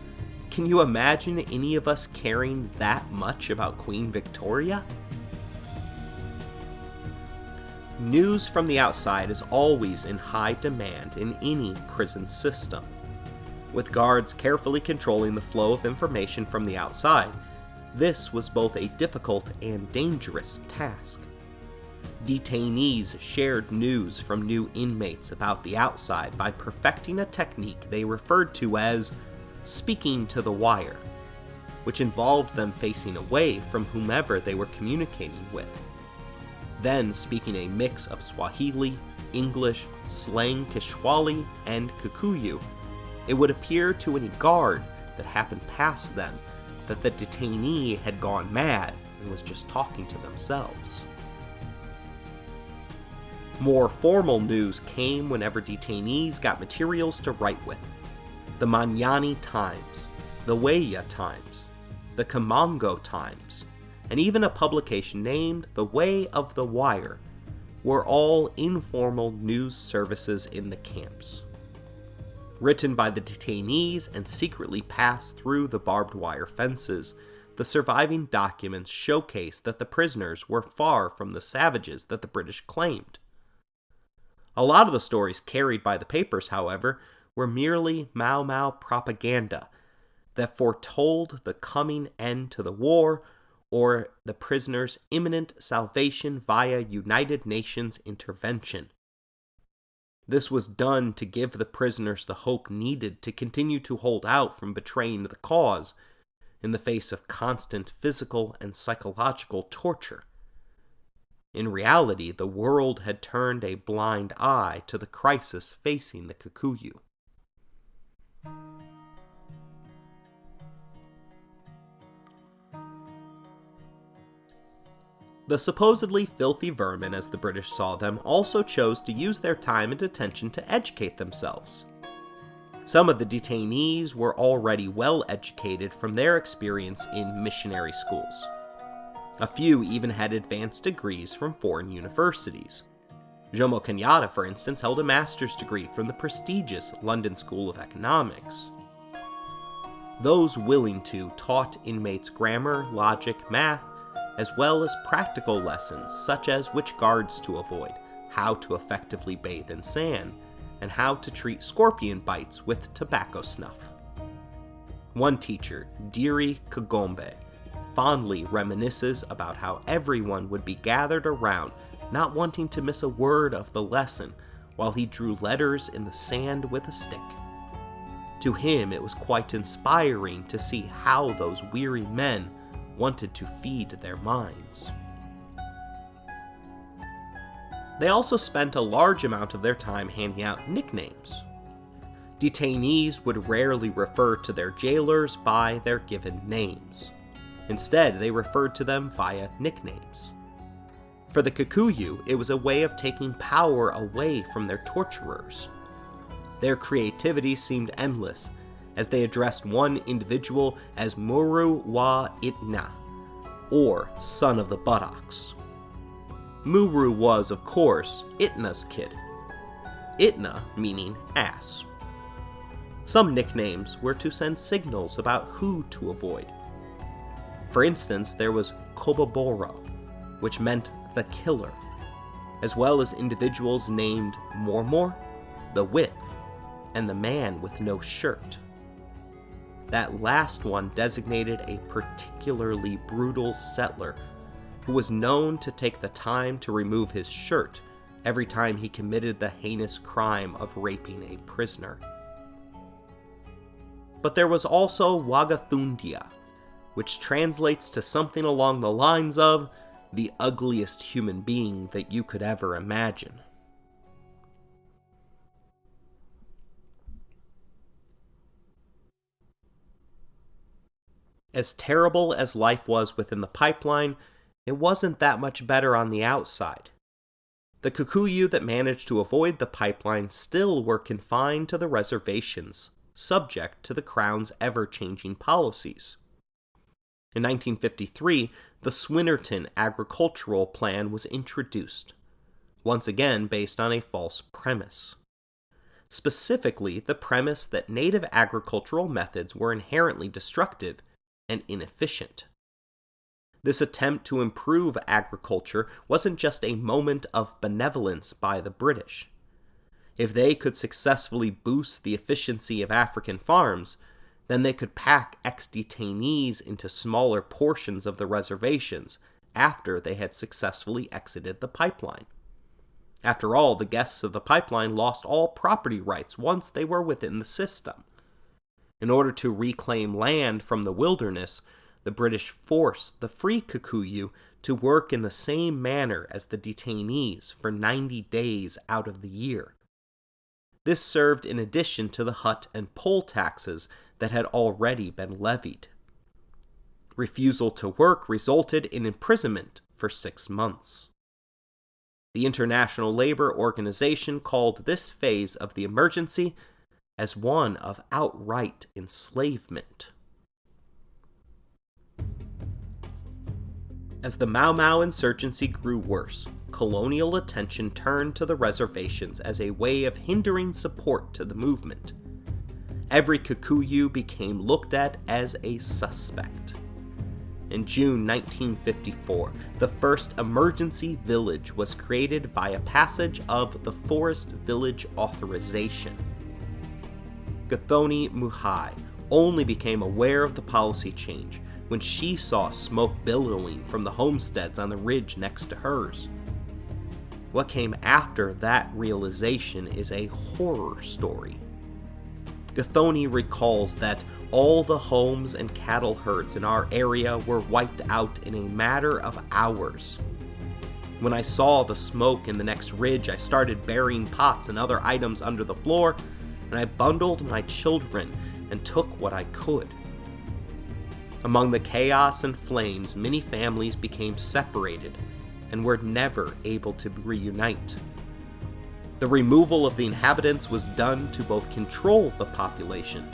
"Can you imagine any of us caring that much about Queen Victoria?" News from the outside is always in high demand in any prison system. With guards carefully controlling the flow of information from the outside, this was both a difficult and dangerous task. Detainees shared news from new inmates about the outside by perfecting a technique they referred to as speaking to the wire, which involved them facing away from whomever they were communicating with, then speaking a mix of Swahili, English, slang Kishwali, and Kikuyu. It would appear to any guard that happened past them that the detainee had gone mad and was just talking to themselves. More formal news came whenever detainees got materials to write with. The Manyani Times, the Weya Times, the Kamongo Times, and even a publication named The Way of the Wire were all informal news services in the camps. Written by the detainees and secretly passed through the barbed wire fences, the surviving documents showcase that the prisoners were far from the savages that the British claimed. A lot of the stories carried by the papers, however, were merely Mau Mau propaganda that foretold the coming end to the war or the prisoners' imminent salvation via United Nations intervention. This was done to give the prisoners the hope needed to continue to hold out from betraying the cause in the face of constant physical and psychological torture. In reality, the world had turned a blind eye to the crisis facing the Kikuyu. The supposedly filthy vermin, as the British saw them, also chose to use their time and attention to educate themselves. Some of the detainees were already well educated from their experience in missionary schools. A few even had advanced degrees from foreign universities. Jomo Kenyatta, for instance, held a master's degree from the prestigious London School of Economics. Those willing to taught inmates grammar, logic, math, as well as practical lessons such as which guards to avoid, how to effectively bathe in sand, and how to treat scorpion bites with tobacco snuff. One teacher, Diri Kagombe, fondly reminisces about how everyone would be gathered around, not wanting to miss a word of the lesson, while he drew letters in the sand with a stick. To him, it was quite inspiring to see how those weary men wanted to feed their minds. They also spent a large amount of their time handing out nicknames. Detainees would rarely refer to their jailers by their given names. Instead, they referred to them via nicknames. For the Kikuyu, it was a way of taking power away from their torturers. Their creativity seemed endless, as they addressed one individual as Muru wa Itna, or son of the buttocks. Muru was, of course, Itna's kid. Itna meaning ass. Some nicknames were to send signals about who to avoid. For instance, there was Koboboro, which meant the killer, as well as individuals named Mormor, the whip, and the man with no shirt. That last one designated a particularly brutal settler who was known to take the time to remove his shirt every time he committed the heinous crime of raping a prisoner. But there was also Wagathundia, which translates to something along the lines of the ugliest human being that you could ever imagine. As terrible as life was within the pipeline, it wasn't that much better on the outside. The Kikuyu that managed to avoid the pipeline still were confined to the reservations, subject to the Crown's ever-changing policies. In 1953, the Swinnerton Agricultural Plan was introduced, once again based on a false premise. Specifically, the premise that native agricultural methods were inherently destructive and inefficient. This attempt to improve agriculture wasn't just a moment of benevolence by the British. If they could successfully boost the efficiency of African farms, then they could pack ex-detainees into smaller portions of the reservations after they had successfully exited the pipeline. After all, the guests of the pipeline lost all property rights once they were within the system. In order to reclaim land from the wilderness, the British forced the free Kikuyu to work in the same manner as the detainees for 90 days out of the year. This served in addition to the hut and poll taxes that had already been levied. Refusal to work resulted in imprisonment for 6 months. The International Labor Organization called this phase of the emergency as one of outright enslavement. As the Mau Mau insurgency grew worse, colonial attention turned to the reservations as a way of hindering support to the movement. Every Kikuyu became looked at as a suspect. In June 1954, the first emergency village was created via passage of the Forest Village Authorization. Gathoni Muhai only became aware of the policy change when she saw smoke billowing from the homesteads on the ridge next to hers. What came after that realization is a horror story. Gathoni recalls that all the homes and cattle herds in our area were wiped out in a matter of hours. When I saw the smoke in the next ridge, I started burying pots and other items under the floor, and I bundled my children and took what I could. Among the chaos and flames, many families became separated and were never able to reunite. The removal of the inhabitants was done to both control the population,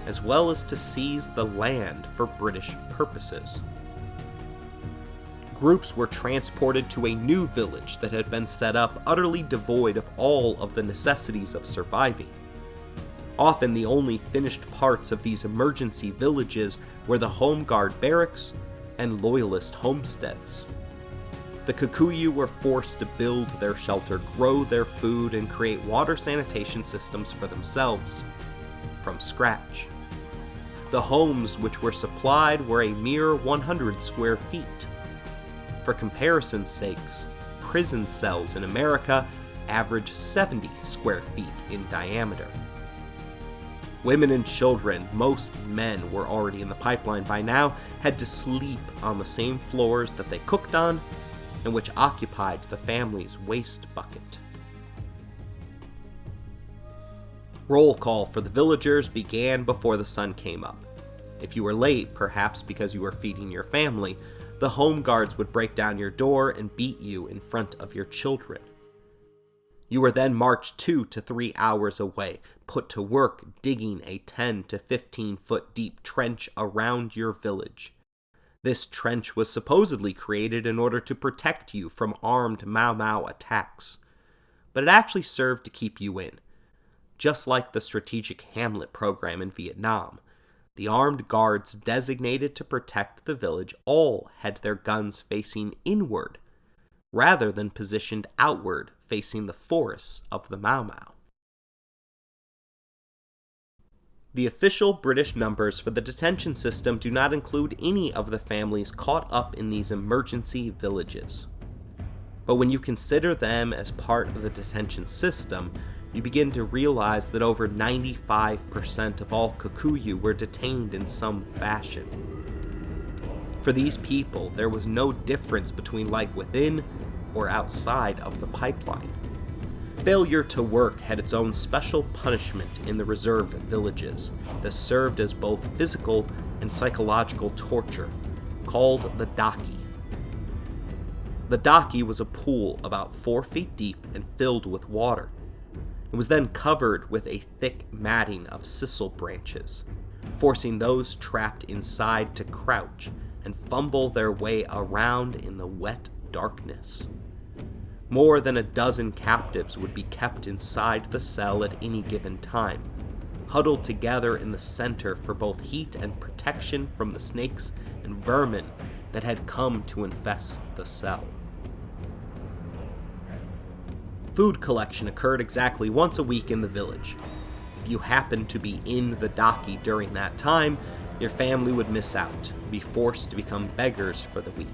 as well as to seize the land for British purposes. Groups were transported to a new village that had been set up utterly devoid of all of the necessities of surviving. Often the only finished parts of these emergency villages were the Home Guard barracks and Loyalist homesteads. The Kikuyu were forced to build their shelter, grow their food, and create water sanitation systems for themselves from scratch. The homes which were supplied were a mere 100 square feet. For comparison's sakes, prison cells in America average 70 square feet in diameter. Women and children, most men were already in the pipeline by now, had to sleep on the same floors that they cooked on and which occupied the family's waste bucket. Roll call for the villagers began before the sun came up. If you were late, perhaps because you were feeding your family, the home guards would break down your door and beat you in front of your children. You were then marched 2 to 3 hours away, put to work digging a 10 to 15 foot deep trench around your village. This trench was supposedly created in order to protect you from armed Mau Mau attacks, but it actually served to keep you in. Just like the strategic Hamlet program in Vietnam, the armed guards designated to protect the village all had their guns facing inward, rather than positioned outward facing the forests of the Mau Mau. The official British numbers for the detention system do not include any of the families caught up in these emergency villages. But when you consider them as part of the detention system, you begin to realize that over 95% of all Kikuyu were detained in some fashion. For these people, there was no difference between life within or outside of the pipeline. Failure to work had its own special punishment in the reserve villages that served as both physical and psychological torture, called the daki. The daki was a pool about 4 feet deep and filled with water. It was then covered with a thick matting of sisal branches, forcing those trapped inside to crouch and fumble their way around in the wet darkness. More than a dozen captives would be kept inside the cell at any given time, huddled together in the center for both heat and protection from the snakes and vermin that had come to infest the cell. Food collection occurred exactly once a week in the village. If you happened to be in the daki during that time, your family would miss out, be forced to become beggars for the week.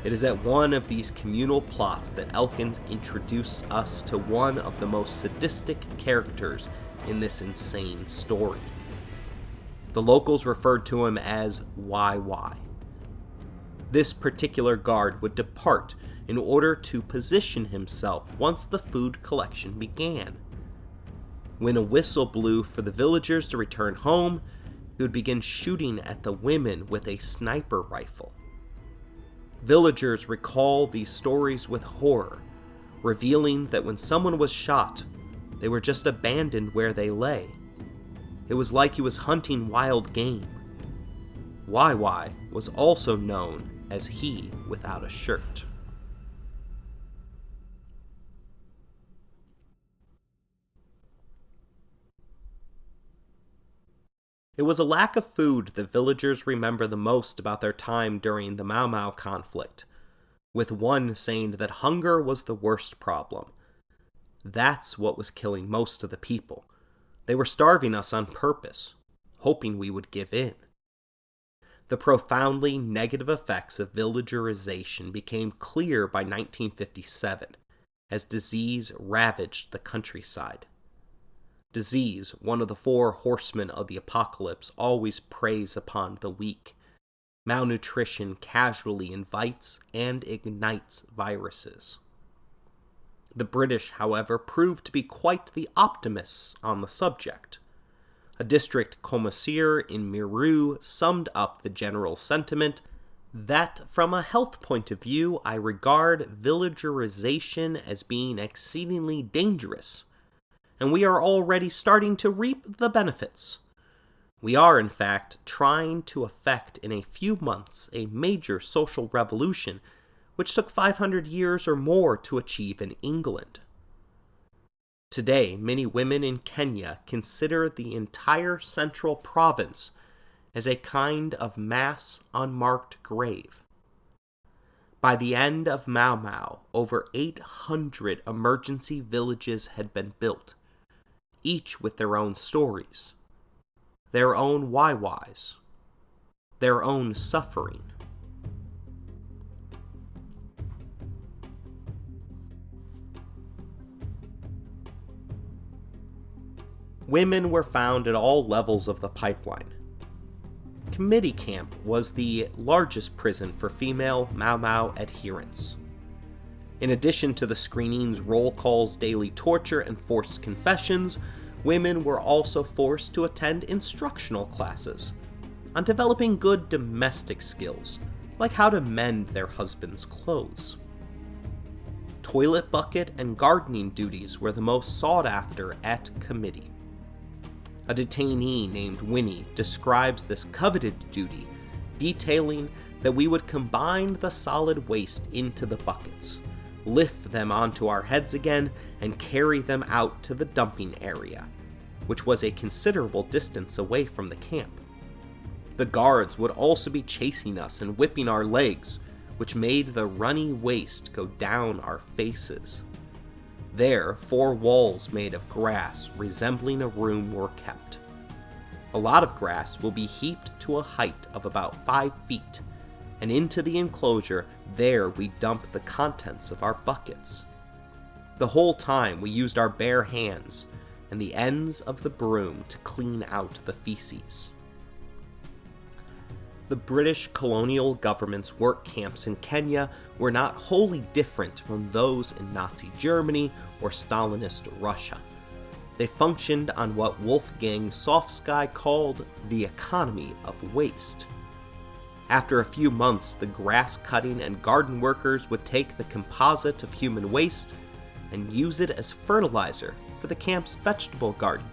It is at one of these communal plots that Elkin introduces us to one of the most sadistic characters in this insane story. The locals referred to him as YY. This particular guard would depart in order to position himself once the food collection began. When a whistle blew for the villagers to return home, he would begin shooting at the women with a sniper rifle. Villagers recall these stories with horror, revealing that when someone was shot, they were just abandoned where they lay. It was like he was hunting wild game. YY was also known as he without a shirt. It was a lack of food that villagers remember the most about their time during the Mau Mau conflict, with one saying that hunger was the worst problem. That's what was killing most of the people. They were starving us on purpose, hoping we would give in. The profoundly negative effects of villagerization became clear by 1957, as disease ravaged the countryside. Disease, one of the 4 horsemen of the apocalypse, always preys upon the weak. Malnutrition casually invites and ignites viruses. The British, however, proved to be quite the optimists on the subject. A district commissaire in Meru summed up the general sentiment that, from a health point of view, I regard villagerization as being exceedingly dangerous, and we are already starting to reap the benefits. We are, in fact, trying to effect in a few months a major social revolution which took 500 years or more to achieve in England. Today, many women in Kenya consider the entire central province as a kind of mass unmarked grave. By the end of Mau Mau, over 800 emergency villages had been built, each with their own stories, their own why-whys, their own suffering. Women were found at all levels of the pipeline. Committee Camp was the largest prison for female Mau Mau adherents. In addition to the screenings, roll calls, daily torture, and forced confessions, women were also forced to attend instructional classes on developing good domestic skills, like how to mend their husband's clothes. Toilet bucket and gardening duties were the most sought after at committee. A detainee named Winnie describes this coveted duty, detailing that we would combine the solid waste into the buckets, lift them onto our heads again, and carry them out to the dumping area, which was a considerable distance away from the camp. The guards would also be chasing us and whipping our legs, which made the runny waste go down our faces. There, 4 walls made of grass resembling a room were kept. A lot of grass will be heaped to a height of about 5 feet, and into the enclosure there we dump the contents of our buckets. The whole time we used our bare hands and the ends of the broom to clean out the feces. The British colonial government's work camps in Kenya were not wholly different from those in Nazi Germany or Stalinist Russia. They functioned on what Wolfgang Softsky called the economy of waste. After a few months, the grass cutting and garden workers would take the composite of human waste and use it as fertilizer for the camp's vegetable garden.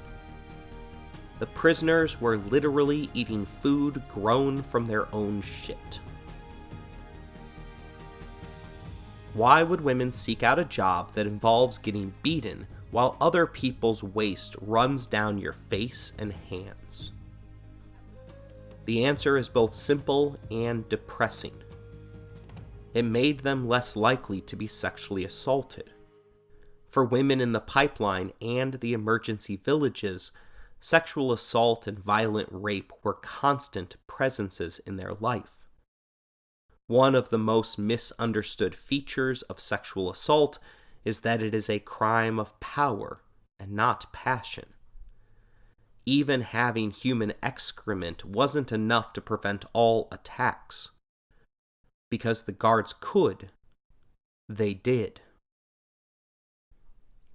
The prisoners were literally eating food grown from their own shit. Why would women seek out a job that involves getting beaten while other people's waste runs down your face and hands? The answer is both simple and depressing. It made them less likely to be sexually assaulted. For women in the pipeline and the emergency villages, sexual assault and violent rape were constant presences in their life. One of the most misunderstood features of sexual assault is that it is a crime of power and not passion. Even having human excrement wasn't enough to prevent all attacks. Because the guards could, they did.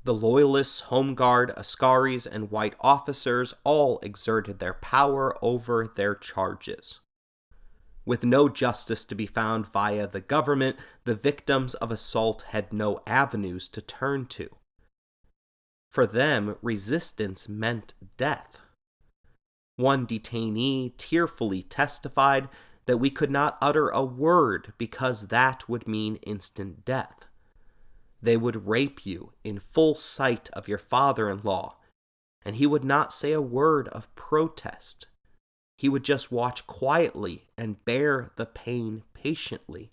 The Loyalists, Home Guard, Askaris, and white officers all exerted their power over their charges. With no justice to be found via the government, the victims of assault had no avenues to turn to. For them, resistance meant death. One detainee tearfully testified that we could not utter a word because that would mean instant death. They would rape you in full sight of your father-in-law, and he would not say a word of protest. He would just watch quietly and bear the pain patiently.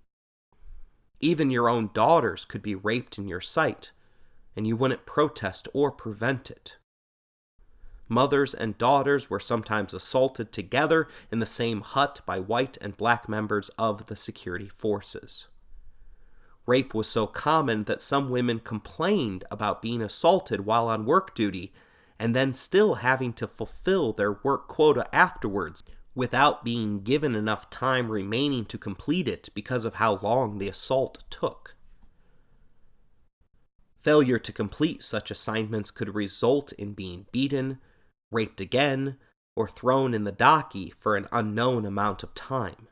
Even your own daughters could be raped in your sight, and you wouldn't protest or prevent it. Mothers and daughters were sometimes assaulted together in the same hut by white and black members of the security forces. Rape was so common that some women complained about being assaulted while on work duty and then still having to fulfill their work quota afterwards without being given enough time remaining to complete it because of how long the assault took. Failure to complete such assignments could result in being beaten, raped again, or thrown in the docky for an unknown amount of time.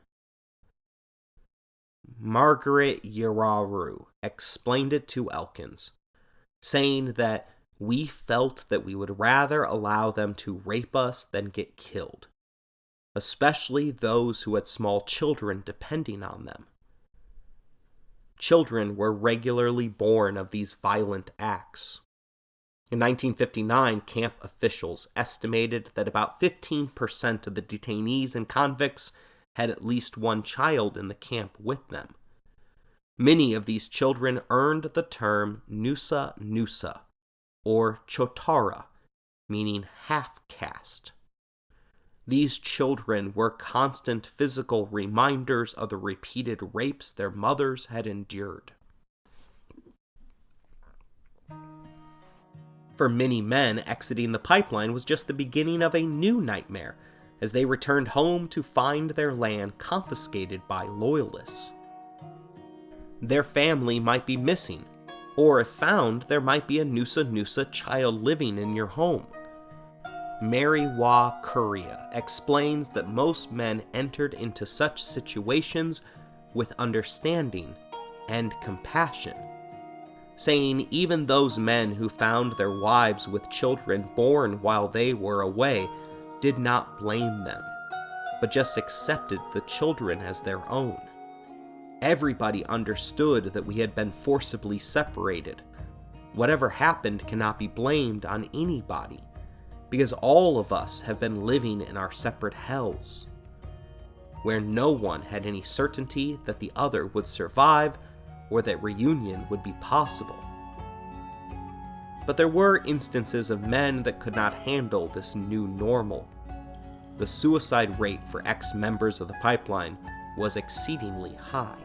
Margaret Yararu explained it to Elkins, saying that we felt that we would rather allow them to rape us than get killed, especially those who had small children depending on them. Children were regularly born of these violent acts. In 1959, camp officials estimated that about 15% of the detainees and convicts had at least one child in the camp with them. Many of these children earned the term Nusa Nusa, or Chotara, meaning half-caste. These children were constant physical reminders of the repeated rapes their mothers had endured. For many men, exiting the pipeline was just the beginning of a new nightmare, as they returned home to find their land confiscated by loyalists. Their family might be missing, or if found, there might be a Nusa Nusa child living in your home. Mary Wa Kuria explains that most men entered into such situations with understanding and compassion, saying even those men who found their wives with children born while they were away did not blame them, but just accepted the children as their own. Everybody understood that we had been forcibly separated. Whatever happened cannot be blamed on anybody, because all of us have been living in our separate hells, where no one had any certainty that the other would survive or that reunion would be possible. But there were instances of men that could not handle this new normal. The suicide rate for ex-members of the pipeline was exceedingly high.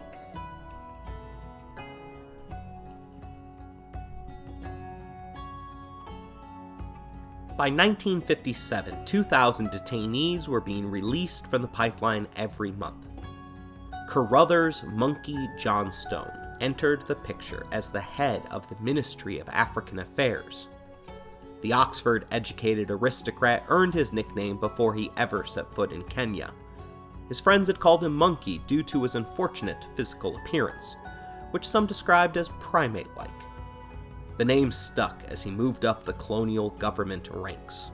By 1957, 2,000 detainees were being released from the pipeline every month. Carruthers Monkey Johnstone entered the picture as the head of the Ministry of African Affairs. The Oxford-educated aristocrat earned his nickname before he ever set foot in Kenya. His friends had called him Monkey due to his unfortunate physical appearance, which some described as primate-like. The name stuck as he moved up the colonial government ranks.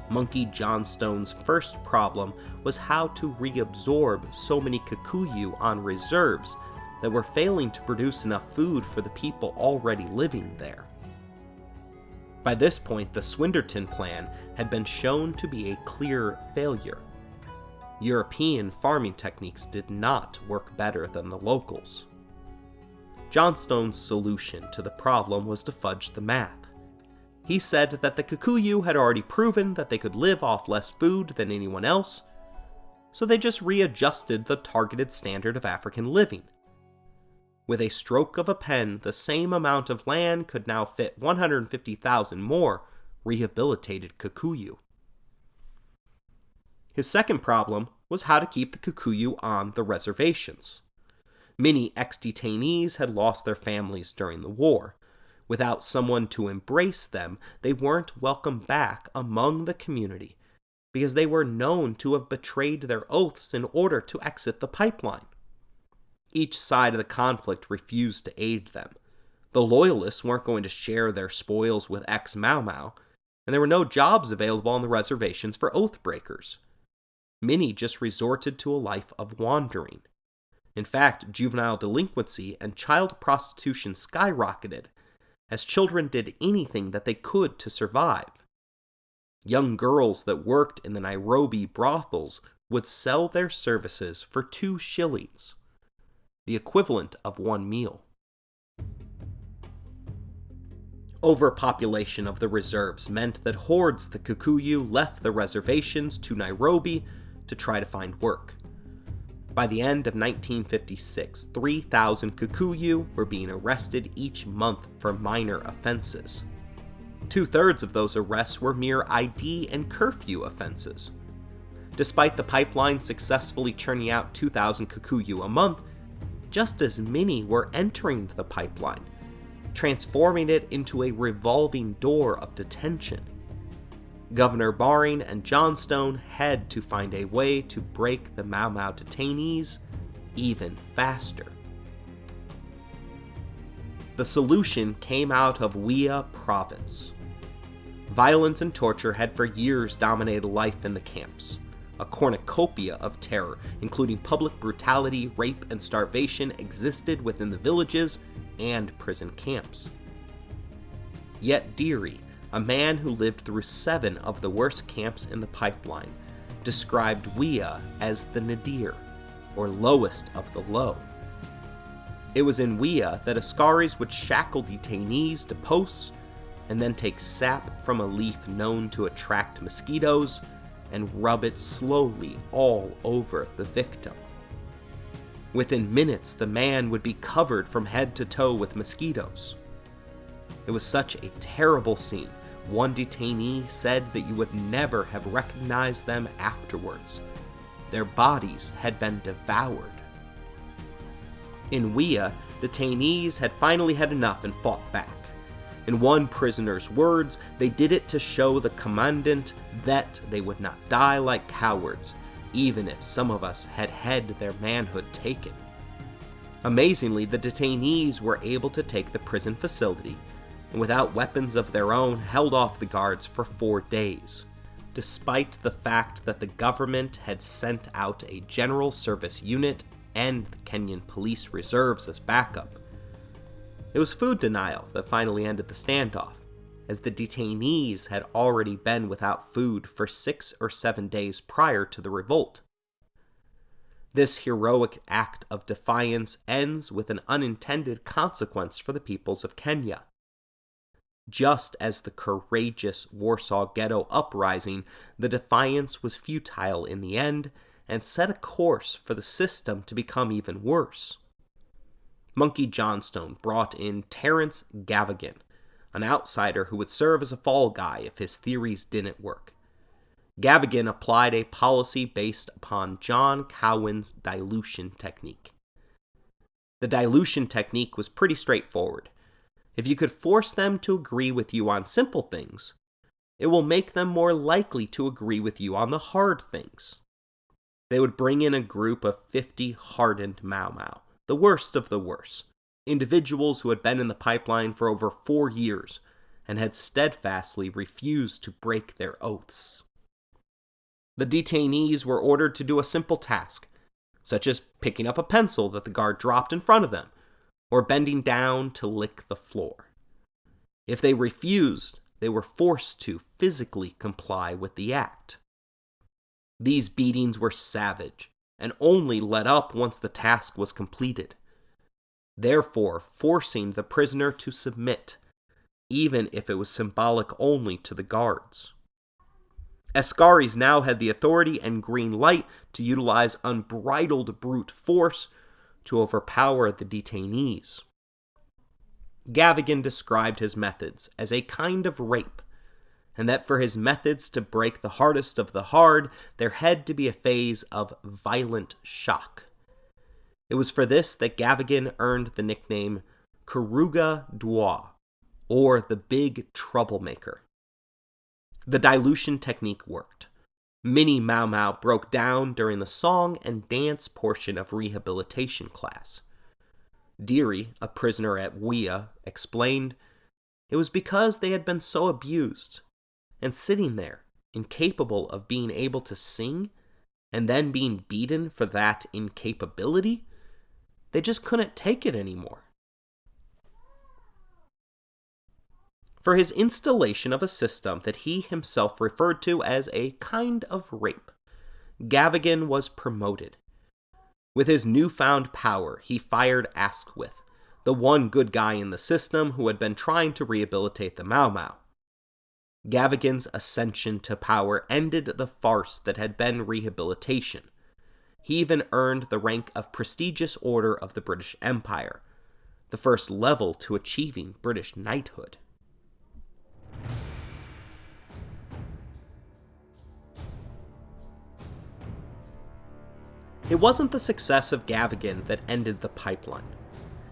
Monkey Johnstone's first problem was how to reabsorb so many Kikuyu on reserves that were failing to produce enough food for the people already living there. By this point, the Swinderton plan had been shown to be a clear failure. European farming techniques did not work better than the locals. Johnstone's solution to the problem was to fudge the math. He said that the Kikuyu had already proven that they could live off less food than anyone else, so they just readjusted the targeted standard of African living. With a stroke of a pen, the same amount of land could now fit 150,000 more rehabilitated Kikuyu. His second problem was how to keep the Kikuyu on the reservations. Many ex-detainees had lost their families during the war. Without someone to embrace them, they weren't welcome back among the community, because they were known to have betrayed their oaths in order to exit the pipeline. Each side of the conflict refused to aid them. The loyalists weren't going to share their spoils with ex-Mau Mau, and there were no jobs available on the reservations for oath breakers. Many just resorted to a life of wandering. In fact, juvenile delinquency and child prostitution skyrocketed, as children did anything that they could to survive. Young girls that worked in the Nairobi brothels would sell their services for 2 shillings, the equivalent of 1 meal. Overpopulation of the reserves meant that hordes of the Kikuyu left the reservations to Nairobi to try to find work. By the end of 1956, 3,000 Kikuyu were being arrested each month for minor offenses. 2/3 of those arrests were mere ID and curfew offenses. Despite the pipeline successfully churning out 2,000 Kikuyu a month, just as many were entering the pipeline, transforming it into a revolving door of detention. Governor Baring and Johnstone had to find a way to break the Mau Mau detainees even faster. The solution came out of Wia province. Violence and torture had for years dominated life in the camps. A cornucopia of terror, including public brutality, rape, and starvation, existed within the villages and prison camps. Yet Deary, a man who lived through 7 of the worst camps in the pipeline, described Wia as the nadir, or lowest of the low. It was in Wea that Askaris would shackle detainees to posts and then take sap from a leaf known to attract mosquitoes and rub it slowly all over the victim. Within minutes, the man would be covered from head to toe with mosquitoes. It was such a terrible scene. One detainee said that you would never have recognized them afterwards. Their bodies had been devoured. In Wea, detainees had finally had enough and fought back. In one prisoner's words, they did it to show the commandant that they would not die like cowards, even if some of us had had their manhood taken. Amazingly, the detainees were able to take the prison facility, and without weapons of their own, held off the guards for 4 days, despite the fact that the government had sent out a general service unit and the Kenyan police reserves as backup. It was food denial that finally ended the standoff, as the detainees had already been without food for 6 or 7 days prior to the revolt. This heroic act of defiance ends with an unintended consequence for the peoples of Kenya. Just as the courageous Warsaw Ghetto uprising, the defiance was futile in the end and set a course for the system to become even worse. Monkey Johnstone brought in Terence Gavigan, an outsider who would serve as a fall guy if his theories didn't work. Gavigan applied a policy based upon John Cowan's dilution technique. The dilution technique was pretty straightforward. If you could force them to agree with you on simple things, it will make them more likely to agree with you on the hard things. They would bring in a group of 50 hardened Mau Mau, the worst of the worst, individuals who had been in the pipeline for over 4 years and had steadfastly refused to break their oaths. The detainees were ordered to do a simple task, such as picking up a pencil that the guard dropped in front of them, or bending down to lick the floor. If they refused, they were forced to physically comply with the act. These beatings were savage, and only let up once the task was completed, therefore forcing the prisoner to submit, even if it was symbolic only to the guards. Askaris now had the authority and green light to utilize unbridled brute force to overpower the detainees. Gavigan described his methods as a kind of rape, and that for his methods to break the hardest of the hard, there had to be a phase of violent shock. It was for this that Gavigan earned the nickname Karuga Dwa, or the Big Troublemaker. The dilution technique worked. Many Mau Mau broke down during the song and dance portion of rehabilitation class. Deary, a prisoner at Wea, explained, it was because they had been so abused, and sitting there, incapable of being able to sing, and then being beaten for that incapability, they just couldn't take it anymore. For his installation of a system that he himself referred to as a kind of rape, Gavigan was promoted. With his newfound power, he fired Asquith, the one good guy in the system who had been trying to rehabilitate the Mau Mau. Gavigan's ascension to power ended the farce that had been rehabilitation. He even earned the rank of Prestigious Order of the British Empire, the first level to achieving British knighthood. It wasn't the success of Gavigan that ended the pipeline.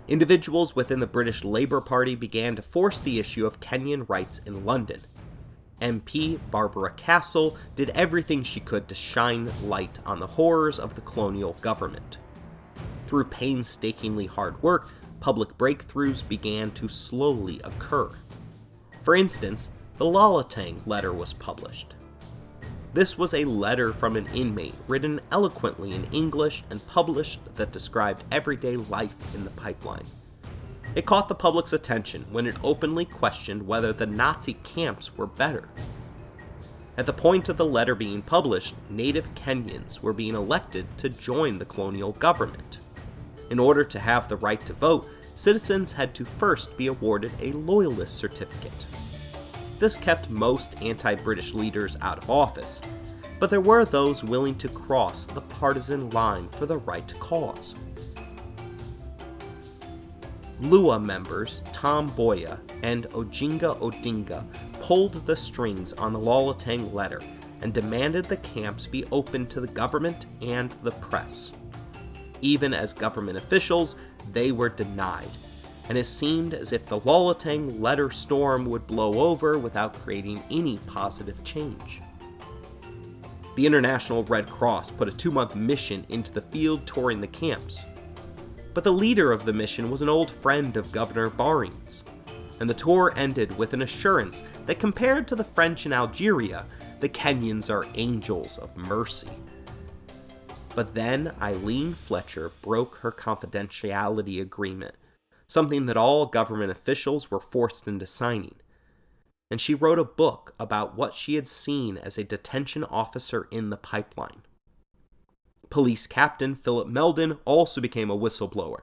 Individuals within the British Labour Party began to force the issue of Kenyan rights in London. MP Barbara Castle did everything she could to shine light on the horrors of the colonial government. Through painstakingly hard work, public breakthroughs began to slowly occur. For instance, the Lalatang letter was published. This was a letter from an inmate written eloquently in English and published that described everyday life in the pipeline. It caught the public's attention when it openly questioned whether the Nazi camps were better. At the point of the letter being published, native Kenyans were being elected to join the colonial government. In order to have the right to vote, citizens had to first be awarded a loyalist certificate. This kept most anti-British leaders out of office, but there were those willing to cross the partisan line for the right cause. Lua members Tom Mboya and Ojinga Odinga pulled the strings on the Lolotang letter and demanded the camps be open to the government and the press. Even as government officials, they were denied, and it seemed as if the Lolotang letter storm would blow over without creating any positive change. The International Red Cross put a 2-month mission into the field touring the camps, but the leader of the mission was an old friend of Governor Baring's, and the tour ended with an assurance that compared to the French in Algeria, the Kenyans are angels of mercy. But then Eileen Fletcher broke her confidentiality agreement, something that all government officials were forced into signing, and she wrote a book about what she had seen as a detention officer in the pipeline. Police Captain Philip Meldon also became a whistleblower,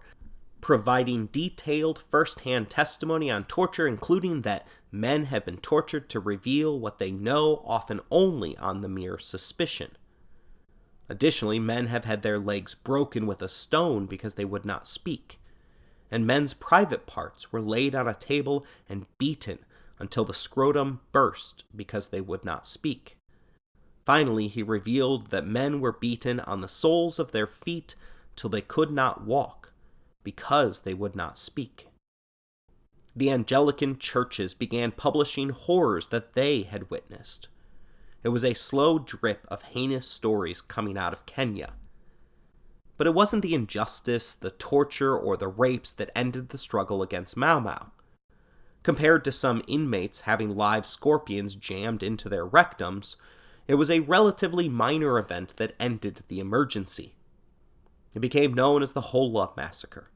providing detailed first-hand testimony on torture, including that men have been tortured to reveal what they know, often only on the mere suspicion. Additionally, men have had their legs broken with a stone because they would not speak, and men's private parts were laid on a table and beaten until the scrotum burst because they would not speak. Finally, he revealed that men were beaten on the soles of their feet till they could not walk, because they would not speak. The Anglican churches began publishing horrors that they had witnessed. It was a slow drip of heinous stories coming out of Kenya. But it wasn't the injustice, the torture, or the rapes that ended the struggle against Mau Mau. Compared to some inmates having live scorpions jammed into their rectums, it was a relatively minor event that ended the emergency. It became known as the Hola Massacre.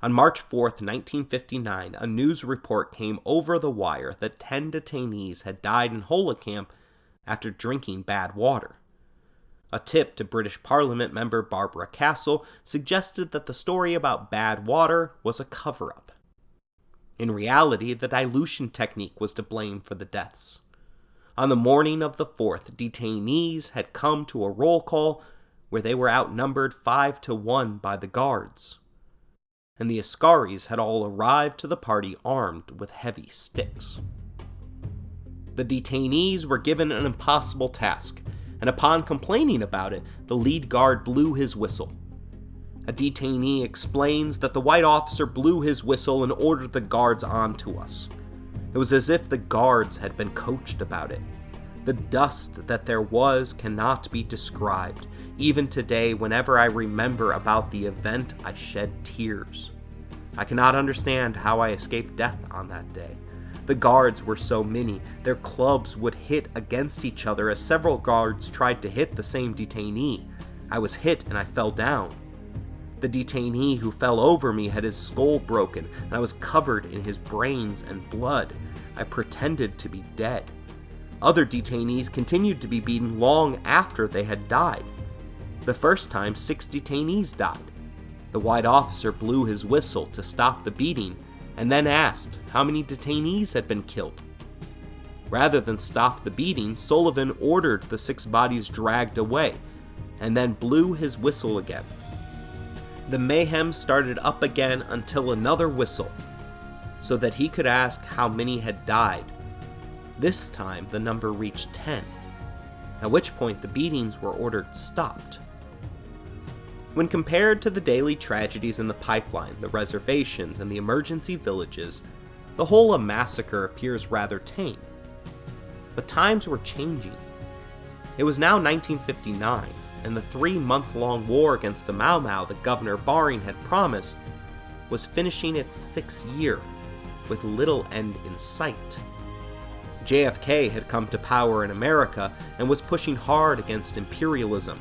On March 4th, 1959, a news report came over the wire that 10 detainees had died in Hola Camp after drinking bad water. A tip to British Parliament member Barbara Castle suggested that the story about bad water was a cover-up. In reality, the dilution technique was to blame for the deaths. On the morning of the 4th, detainees had come to a roll call where they were outnumbered 5-1 by the guards, and the Askaris had all arrived to the party armed with heavy sticks. The detainees were given an impossible task, and upon complaining about it, the lead guard blew his whistle. A detainee explains that the white officer blew his whistle and ordered the guards onto us. It was as if the guards had been coached about it. The dust that there was cannot be described. Even today, whenever I remember about the event, I shed tears. I cannot understand how I escaped death on that day. The guards were so many, their clubs would hit against each other as several guards tried to hit the same detainee. I was hit and I fell down. The detainee who fell over me had his skull broken, and I was covered in his brains and blood. I pretended to be dead. Other detainees continued to be beaten long after they had died. The first time, 6 detainees died. The white officer blew his whistle to stop the beating, and then asked how many detainees had been killed. Rather than stop the beating, Sullivan ordered the 6 bodies dragged away, and then blew his whistle again. The mayhem started up again until another whistle, so that he could ask how many had died. This time the number reached 10, at which point the beatings were ordered stopped. When compared to the daily tragedies in the pipeline, the reservations, and the emergency villages, the Hola massacre appears rather tame. But times were changing. It was now 1959, and the 3-month-long war against the Mau Mau that Governor Baring had promised was finishing its 6th year, with little end in sight. JFK had come to power in America and was pushing hard against imperialism,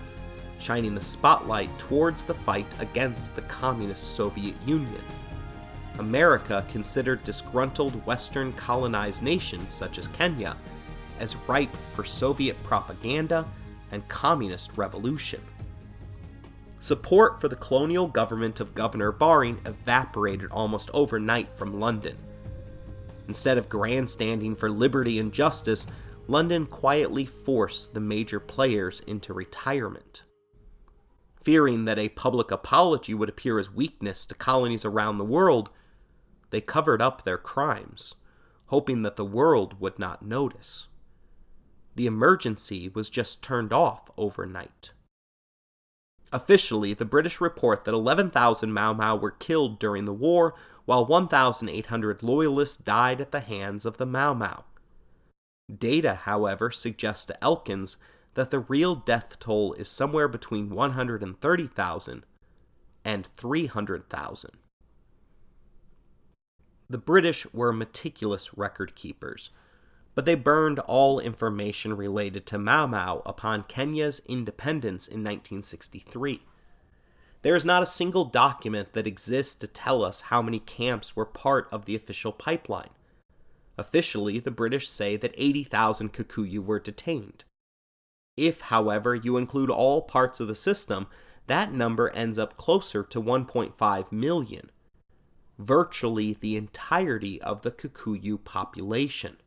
shining the spotlight towards the fight against the communist Soviet Union. America considered disgruntled Western colonized nations such as Kenya as ripe for Soviet propaganda and communist revolution. Support for the colonial government of Governor Baring evaporated almost overnight from London. Instead of grandstanding for liberty and justice, London quietly forced the major players into retirement. Fearing that a public apology would appear as weakness to colonies around the world, they covered up their crimes, hoping that the world would not notice. The emergency was just turned off overnight. Officially, the British report that 11,000 Mau Mau were killed during the war, while 1,800 loyalists died at the hands of the Mau Mau. Data, however, suggests to Elkins that the real death toll is somewhere between 130,000 and 300,000. The British were meticulous record keepers, but they burned all information related to Mau Mau upon Kenya's independence in 1963. There is not a single document that exists to tell us how many camps were part of the official pipeline. Officially, the British say that 80,000 Kikuyu were detained. If, however, you include all parts of the system, that number ends up closer to 1.5 million, virtually the entirety of the Kikuyu population.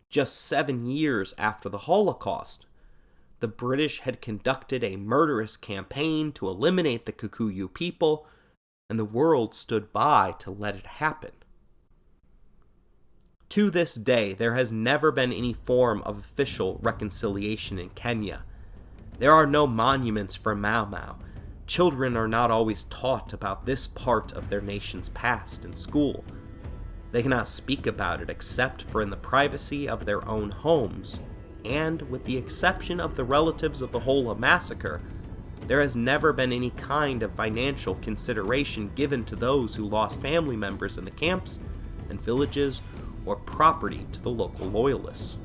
Just 7 years after the Holocaust, the British had conducted a murderous campaign to eliminate the Kikuyu people, and the world stood by to let it happen. To this day, there has never been any form of official reconciliation in Kenya. There are no monuments for Mau Mau. Children are not always taught about this part of their nation's past in school. They cannot speak about it except for in the privacy of their own homes, and with the exception of the relatives of the Hola massacre, there has never been any kind of financial consideration given to those who lost family members in the camps and villages or property to the local loyalists.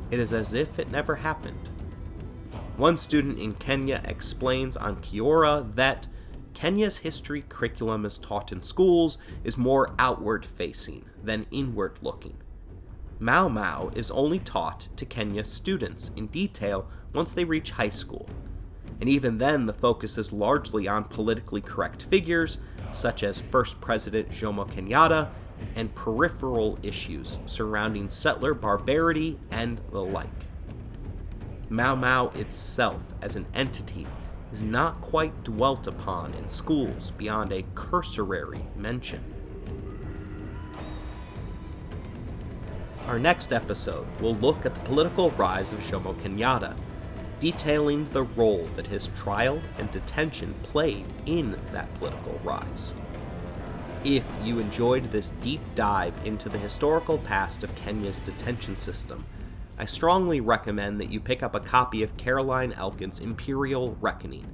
It is as if it never happened. One student in Kenya explains on Kiora that Kenya's history curriculum as taught in schools is more outward-facing than inward-looking. Mau Mau is only taught to Kenya's students in detail once they reach high school, and even then the focus is largely on politically correct figures, such as First President Jomo Kenyatta, and peripheral issues surrounding settler barbarity and the like. Mau Mau itself as an entity is not quite dwelt upon in schools beyond a cursory mention. Our next episode will look at the political rise of Jomo Kenyatta, detailing the role that his trial and detention played in that political rise. If you enjoyed this deep dive into the historical past of Kenya's detention system, I strongly recommend that you pick up a copy of Caroline Elkin's Imperial Reckoning,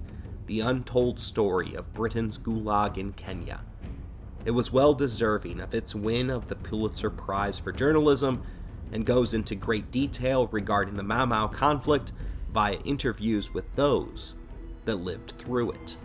the untold story of Britain's Gulag in Kenya. It was well deserving of its win of the Pulitzer Prize for Journalism, and goes into great detail regarding the Mau Mau conflict via interviews with those that lived through it.